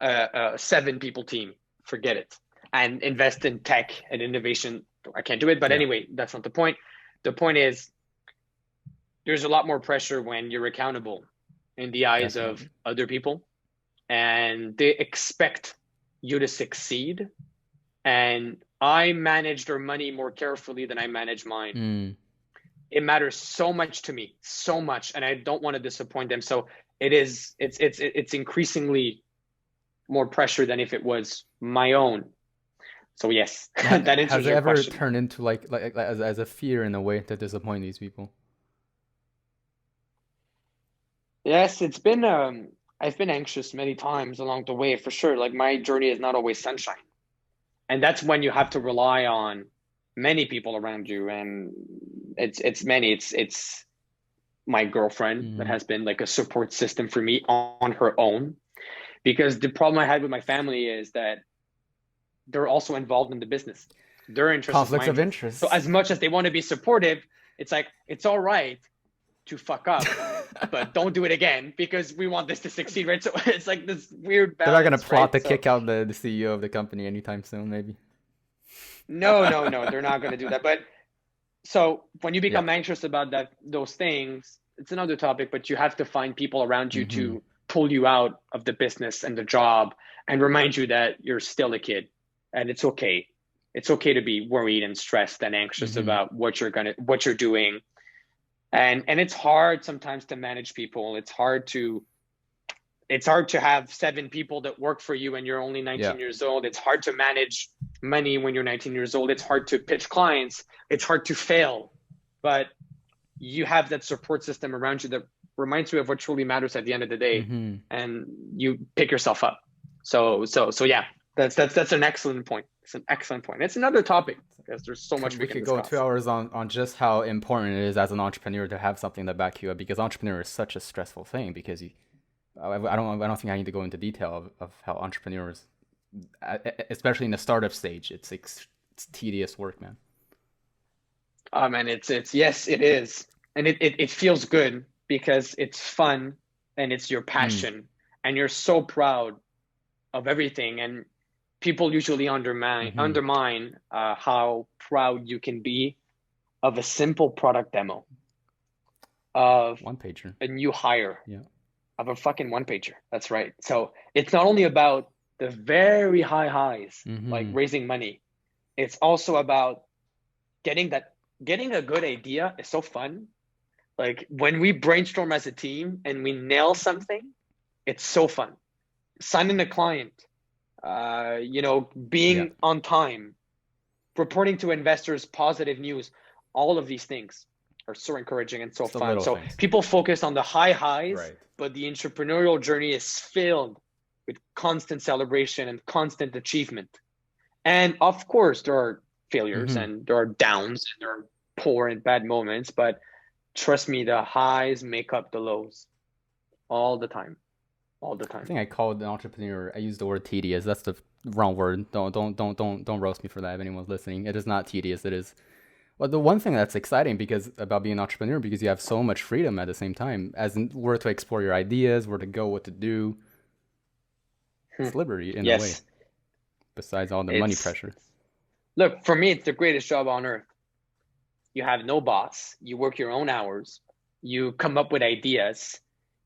a 7-people team. Forget it. And invest in tech and innovation. I can't do it. But anyway, that's not the point. The point is, there's a lot more pressure when you're accountable in the eyes of other people, and they expect you to succeed. And I manage their money more carefully than I manage mine. It matters so much to me, so much, and I don't want to disappoint them. So it's increasingly more pressure than if it was my own. So yes, that answers your question. Has it ever turned into like as a fear in a way to disappoint these people? Yes, it's been. I've been anxious many times along the way, for sure. Like my journey is not always sunshine, and that's when you have to rely on many people around you, and it's many. It's my girlfriend that has been like a support system for me on her own, because the problem I had with my family is that they're also involved in the business. Their interest, conflicts of interest. So as much as they want to be supportive, it's like it's all right to fuck up, but don't do it again because we want this to succeed, right? So it's like this weird balance. They're not gonna plot to kick out the CEO of the company anytime soon, maybe. No, they're not gonna do that. But so when you become anxious about those things, it's another topic. But you have to find people around you to pull you out of the business and the job and remind you that you're still a kid, and it's okay. It's okay to be worried and stressed and anxious about what you're doing. And it's hard sometimes to manage people. It's hard to have 7 people that work for you and you're only 19 years old. It's hard to manage money when you're 19 years old. It's hard to pitch clients. It's hard to fail. But you have that support system around you that reminds you of what truly matters at the end of the day, and you pick yourself up. So yeah, that's an excellent point. It's an excellent point. It's another topic because there's so much we could go 2 hours on just how important it is as an entrepreneur to have something that back you up, because entrepreneur is such a stressful thing. Because I don't think I need to go into detail of how entrepreneurs, especially in the startup stage, it's tedious work, man. Oh man, it's yes, it is, and it feels good because it's fun and it's your passion, and you're so proud of everything. And people usually undermine how proud you can be of a simple product demo, of one pager, a new hire, yeah, of a fucking one pager. That's right. So it's not only about the very high highs, like raising money. It's also about getting a good idea is so fun. Like when we brainstorm as a team and we nail something, it's so fun. Signing a client, being on time, reporting to investors positive news, all of these things are so encouraging and so It's the fun. little So things. people focus on the high highs, Right. but the entrepreneurial journey is filled with constant celebration and constant achievement. And of course, there are failures and there are downs and there are poor and bad moments, but trust me, the highs make up the lows all the time. All the I time. think I called an entrepreneur. I used the word tedious. That's the wrong word. Don't roast me for that if anyone's listening. It is not tedious. It is. Well, the one thing that's exciting about being an entrepreneur, because you have so much freedom at the same time, as in where to explore your ideas, where to go, what to do. It's liberty in a way. Besides all the money pressure. Look, for me, it's the greatest job on earth. You have no boss. You work your own hours. You come up with ideas.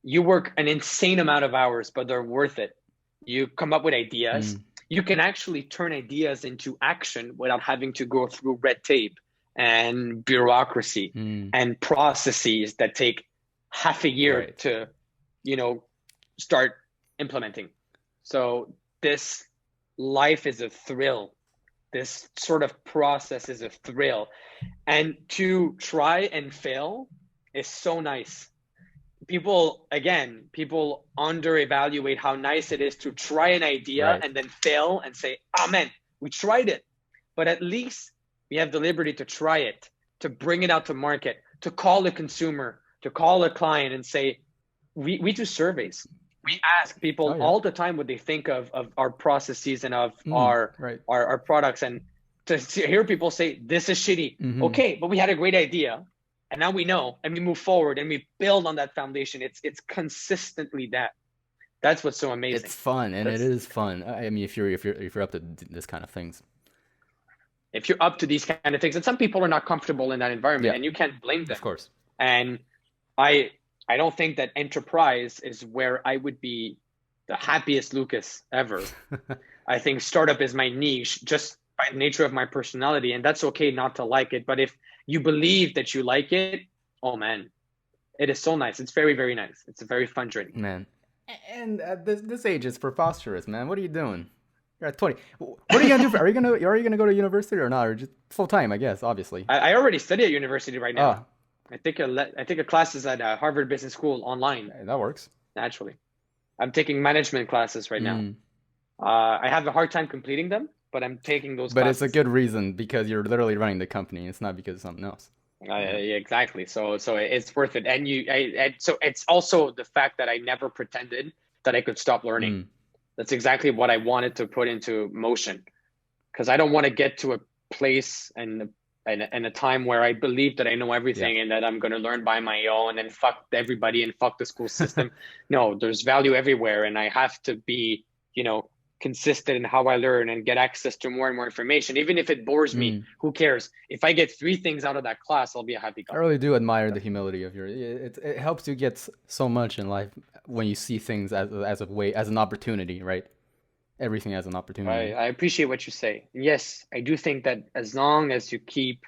You work an insane amount of hours, but they're worth it. You come up with ideas. You can actually turn ideas into action without having to go through red tape and bureaucracy and processes that take half a year to, start implementing. So this life is a thrill. This sort of process is a thrill. And to try and fail is so nice. People under-evaluate how nice it is to try an idea and then fail and say, oh man, we tried it. But at least we have the liberty to try it, to bring it out to market, to call a consumer, to call a client and say, we do surveys. We ask people all the time what they think of our processes and of our products. And to hear people say, this is shitty. Okay, but we had a great idea. And now we know, and we move forward and we build on that foundation. It's consistently that. That's what's so amazing. It's fun, and it is fun. I mean, if you're up to this kind of things. If you're up to these kind of things, and some people are not comfortable in that environment, and you can't blame them. Of course. And I don't think that enterprise is where I would be the happiest Lucas ever. I think startup is my niche, just by the nature of my personality, and that's okay not to like it. But if you believe that you like it, oh man, it is so nice. It's very, very nice. It's a very fun journey. Man, and at this age is preposterous, man. What are you doing? You're at 20. What are you gonna do? Are you gonna go to university or not, or just full time? I guess, obviously. I already study at university right now. I take a classes at Harvard Business School online. That works. Naturally, I'm taking management classes right now. I have a hard time completing them, but I'm taking those. But it's a good reason, because you're literally running the company. It's not because of something else. Exactly. So it's worth it. And so it's also the fact that I never pretended that I could stop learning. That's exactly what I wanted to put into motion, because I don't want to get to a place and a time where I believe that I know everything and that I'm going to learn by my own and fuck everybody and fuck the school system. No, there's value everywhere, and I have to be, consistent in how I learn and get access to more and more information. Even if it bores me, who cares? If I get 3 things out of that class, I'll be a happy guy. I really do admire the humility of your. It helps you get so much in life when you see things as an opportunity, right? Everything as an opportunity. I appreciate what you say. Yes, I do think that as long as you keep,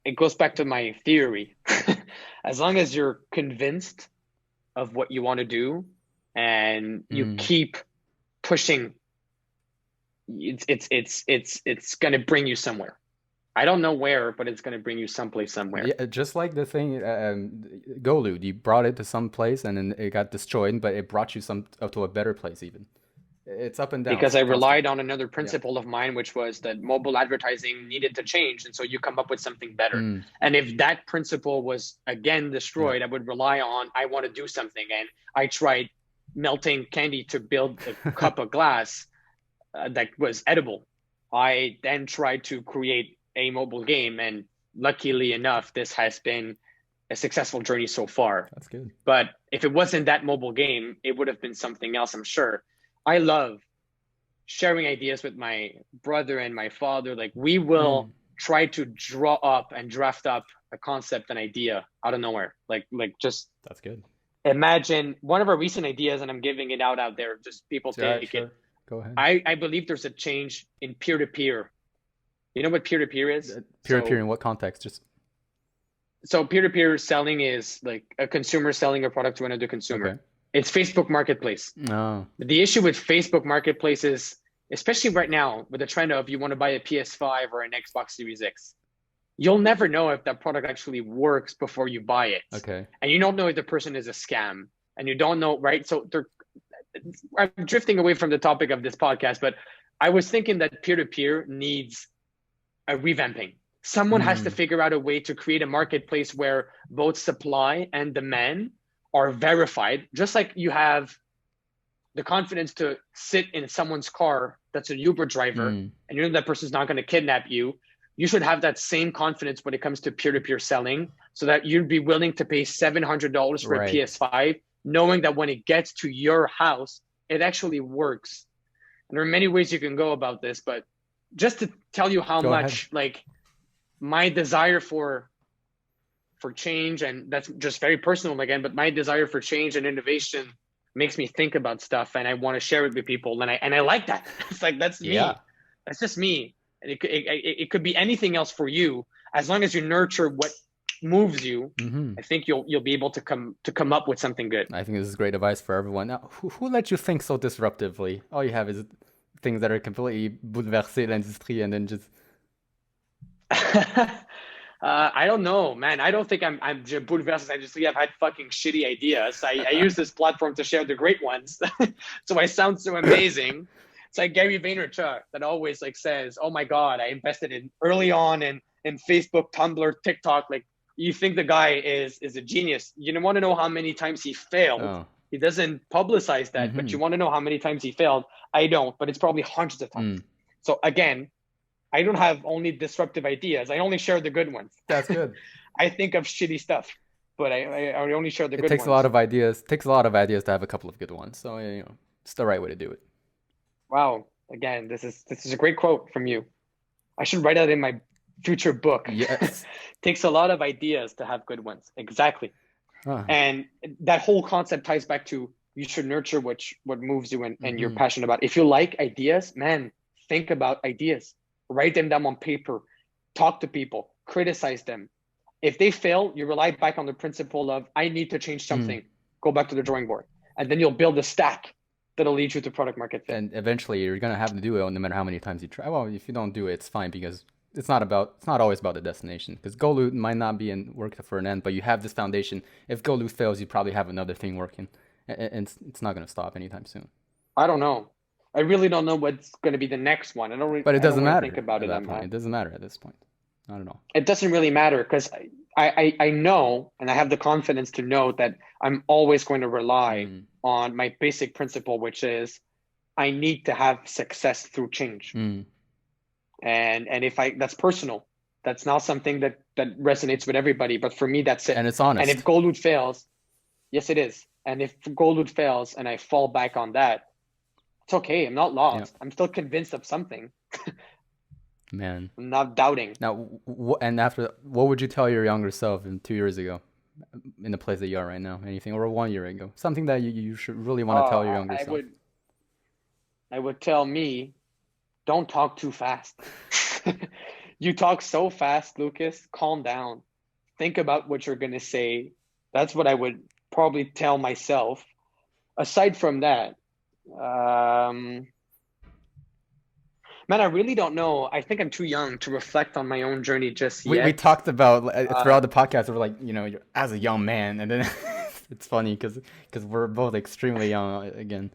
it goes back to my theory. As long as you're convinced of what you want to do, and you keep pushing, it's going to bring you somewhere. I don't know where, but it's going to bring you someplace somewhere. Yeah, just like the thing, Golu, you brought it to some place and then it got destroyed, but it brought you to a better place even. It's up and down. Because I relied on another principle of mine, which was that mobile advertising needed to change. And so you come up with something better. And if that principle was again destroyed, I would rely on, I want to do something. And I tried melting candy to build a cup of glass that was edible. I then tried to create a mobile game, and luckily enough, this has been a successful journey so far. That's good. But if it wasn't that mobile game, it would have been something else, I'm sure. I love sharing ideas with my brother and my father. Like we will try to draw up and draft up a concept, an idea out of nowhere. Like just That's good. imagine one of our recent ideas, and I'm giving it out there, just people take Sure. it. Go ahead. I believe there's a change in peer-to-peer. You know what peer-to-peer is? Peer-to-peer in what context? Just So peer-to-peer selling is like a consumer selling a product to another consumer. okay. It's Facebook Marketplace. No. The issue with Facebook Marketplace is, especially right now with the trend of you want to buy a PS5 or an Xbox Series X, you'll never know if that product actually works before you buy it. Okay. And you don't know if the person is a scam, and you don't know, right? So I'm drifting away from the topic of this podcast, but I was thinking that peer-to-peer needs a revamping. Someone has to figure out a way to create a marketplace where both supply and demand are verified, just like you have the confidence to sit in someone's car that's an Uber driver and you know that person's not going to kidnap you. You should have that same confidence when it comes to peer-to-peer selling, so that you'd be willing to pay $700 for a PS5, knowing that when it gets to your house, it actually works. And there are many ways you can go about this, but just to tell you how much like my desire for change, and that's just very personal again, but my desire for change and innovation makes me think about stuff, and I want to share it with people, and I like that. It's like that's me. That's just me. And it could be anything else for you, as long as you nurture what moves you. I think you'll be able to come up with something good. I think this is great advice for everyone. Now, who let you think so disruptively? All you have is things that are completely bouleversé l'industrie, and then just I don't know, man. I don't think I'm bouleversé. I just have had fucking shitty ideas. I use this platform to share the great ones, so I sound so amazing. It's like Gary Vaynerchuk that always like says, "Oh my God, I invested in early on in Facebook, Tumblr, TikTok." Like, you think the guy is a genius. You don't want to know how many times he failed. He doesn't publicize that, but you want to know how many times he failed. I don't, but it's probably hundreds of times. So again, I don't have only disruptive ideas. I only share the good ones. That's good. I think of shitty stuff, but I only share the good ones. It takes a lot of ideas. It takes a lot of ideas to have a couple of good ones. So you know, it's the right way to do it. Wow. Again, this is a great quote from you. I should write that in my future book. Yes. Takes a lot of ideas to have good ones. Exactly. And that whole concept ties back to you should nurture what moves you and you're passionate about. If you like ideas, man, think about ideas. Write them down on paper. Talk to people. Criticize them. If they fail, you rely back on the principle of, I need to change something. Go back to the drawing board. And then you'll build a stack that'll lead you to product market fit. And eventually you're going to have to do it no matter how many times you try. Well, if you don't do it, it's fine, because it's not always about the destination. Because Golu might not be work for an end, but you have this foundation. If Golu fails, you probably have another thing working. And it's not going to stop anytime soon. I don't know. I really don't know what's going to be the next one. But it doesn't matter. Think about it. It doesn't matter at this point. I don't know. It doesn't really matter, because I know, and I have the confidence to know that I'm always going to rely on my basic principle, which is I need to have success through change. And if that's personal, that's not something that resonates with everybody, but for me, that's it. And it's honest. And if Goloot fails, yes, it is. And if Goloot fails and I fall back on that, it's okay. I'm not lost. I'm still convinced of something. Man, I'm not doubting. Now, and after, what would you tell your younger self in 2 years ago, in the place that you are right now? Anything, or 1 year ago? Something that you should really want to tell your younger self. I would tell me, don't talk too fast. You talk so fast, Lucas. Calm down. Think about what you're gonna say. That's what I would probably tell myself. Aside from that, man, I really don't know. I think I'm too young to reflect on my own journey just yet. We talked about throughout the podcast. We're like, you're as a young man, and then it's funny because we're both extremely young again.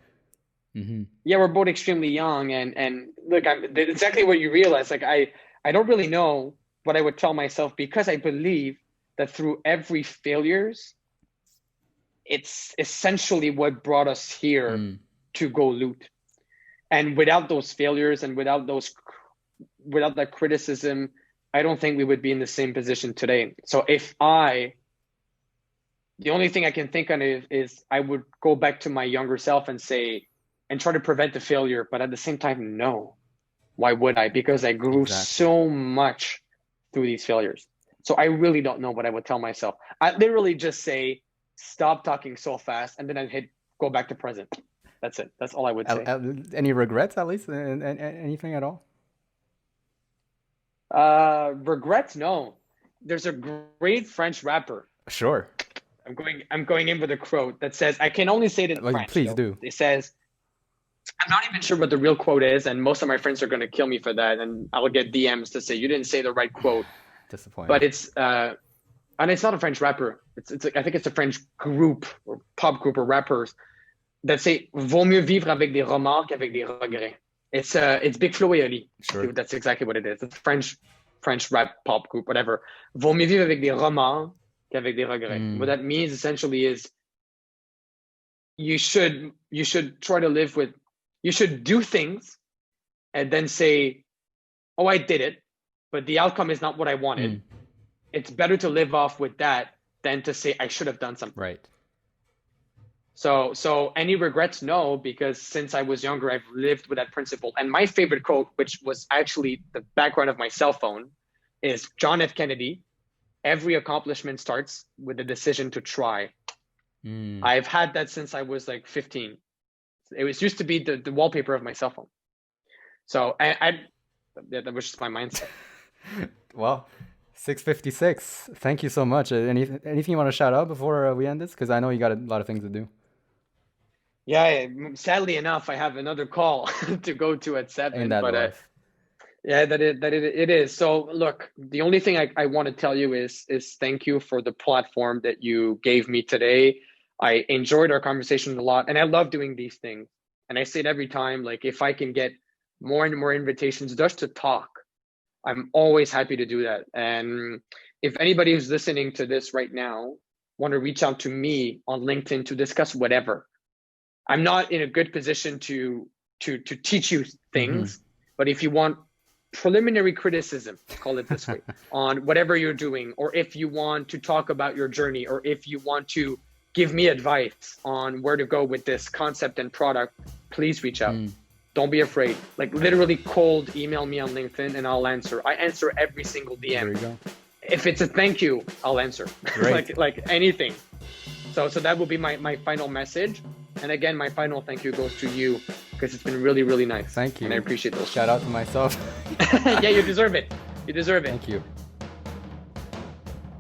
Yeah, we're both extremely young, and look, exactly what you realize. Like I don't really know what I would tell myself, because I believe that through every failures, it's essentially what brought us here to Goloot. And without those failures and without that criticism, I don't think we would be in the same position today. So the only thing I can think on is I would go back to my younger self and say, and try to prevent the failure. But at the same time, no. Why would I? Because I grew so much through these failures. So I really don't know what I would tell myself. I literally just say, stop talking so fast, and then I'd go back to present. That's it. That's all I would say. Any regrets, at least? Anything at all? Regrets? No. There's a great French rapper. Sure. I'm going in with a quote that says, I can only say it in French. Please do. It says, I'm not even sure what the real quote is, and most of my friends are going to kill me for that, and I will get DMs to say, you didn't say the right quote. Disappointing. But it's and it's not a French rapper. I think it's a French group or pop group or rappers that say, vaut mieux vivre avec des remords qu'avec des regrets. It's Big Flo et Oli. Sure. That's exactly what it is. It's a French rap pop group, whatever. Vaut mieux vivre avec des remords qu'avec des regrets. What that means essentially is you should try to live with, you should do things and then say, oh, I did it, but the outcome is not what I wanted. It's better to live off with that than to say I should have done something. Right. So any regrets? No, because since I was younger, I've lived with that principle. And my favorite quote, which was actually the background of my cell phone, is John F. Kennedy. Every accomplishment starts with a decision to try. I've had that since I was like 15. It used to be the wallpaper of my cell phone. So that was just my mindset. Well, 6:56. Thank you so much. Anything you want to shout out before we end this? Because I know you got a lot of things to do. Yeah, sadly enough, I have another call to go to at 7. But yeah, it is. So look, the only thing I want to tell you is thank you for the platform that you gave me today. I enjoyed our conversation a lot, and I love doing these things. And I say it every time, like if I can get more and more invitations just to talk, I'm always happy to do that. And if anybody who's listening to this right now want to reach out to me on LinkedIn to discuss whatever, I'm not in a good position to teach you things, but if you want preliminary criticism, call it this way, on whatever you're doing, or if you want to talk about your journey, or if you want to give me advice on where to go with this concept and product, please reach out. Don't be afraid. Like literally cold email me on LinkedIn and I'll answer. I answer every single DM. There you go. If it's a thank you, I'll answer. like anything. So that will be my final message. And again, my final thank you goes to you because it's been really, really nice. Thank you. And I appreciate those. Shout out to myself. Yeah, you deserve it. You deserve it. Thank you.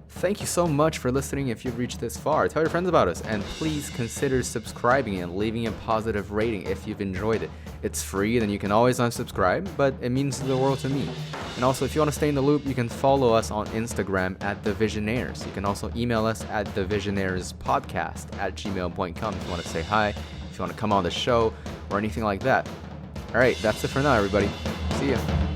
Thank you so much for listening. If you've reached this far, tell your friends about us, and please consider subscribing and leaving a positive rating if you've enjoyed it. It's free, then you can always unsubscribe, but it means the world to me. And also, if you want to stay in the loop, you can follow us on Instagram at The Visionaires. You can also email us at thevisionairespodcast@gmail.com if you want to say hi, if you want to come on the show, or anything like that. All right, that's it for now, everybody. See ya.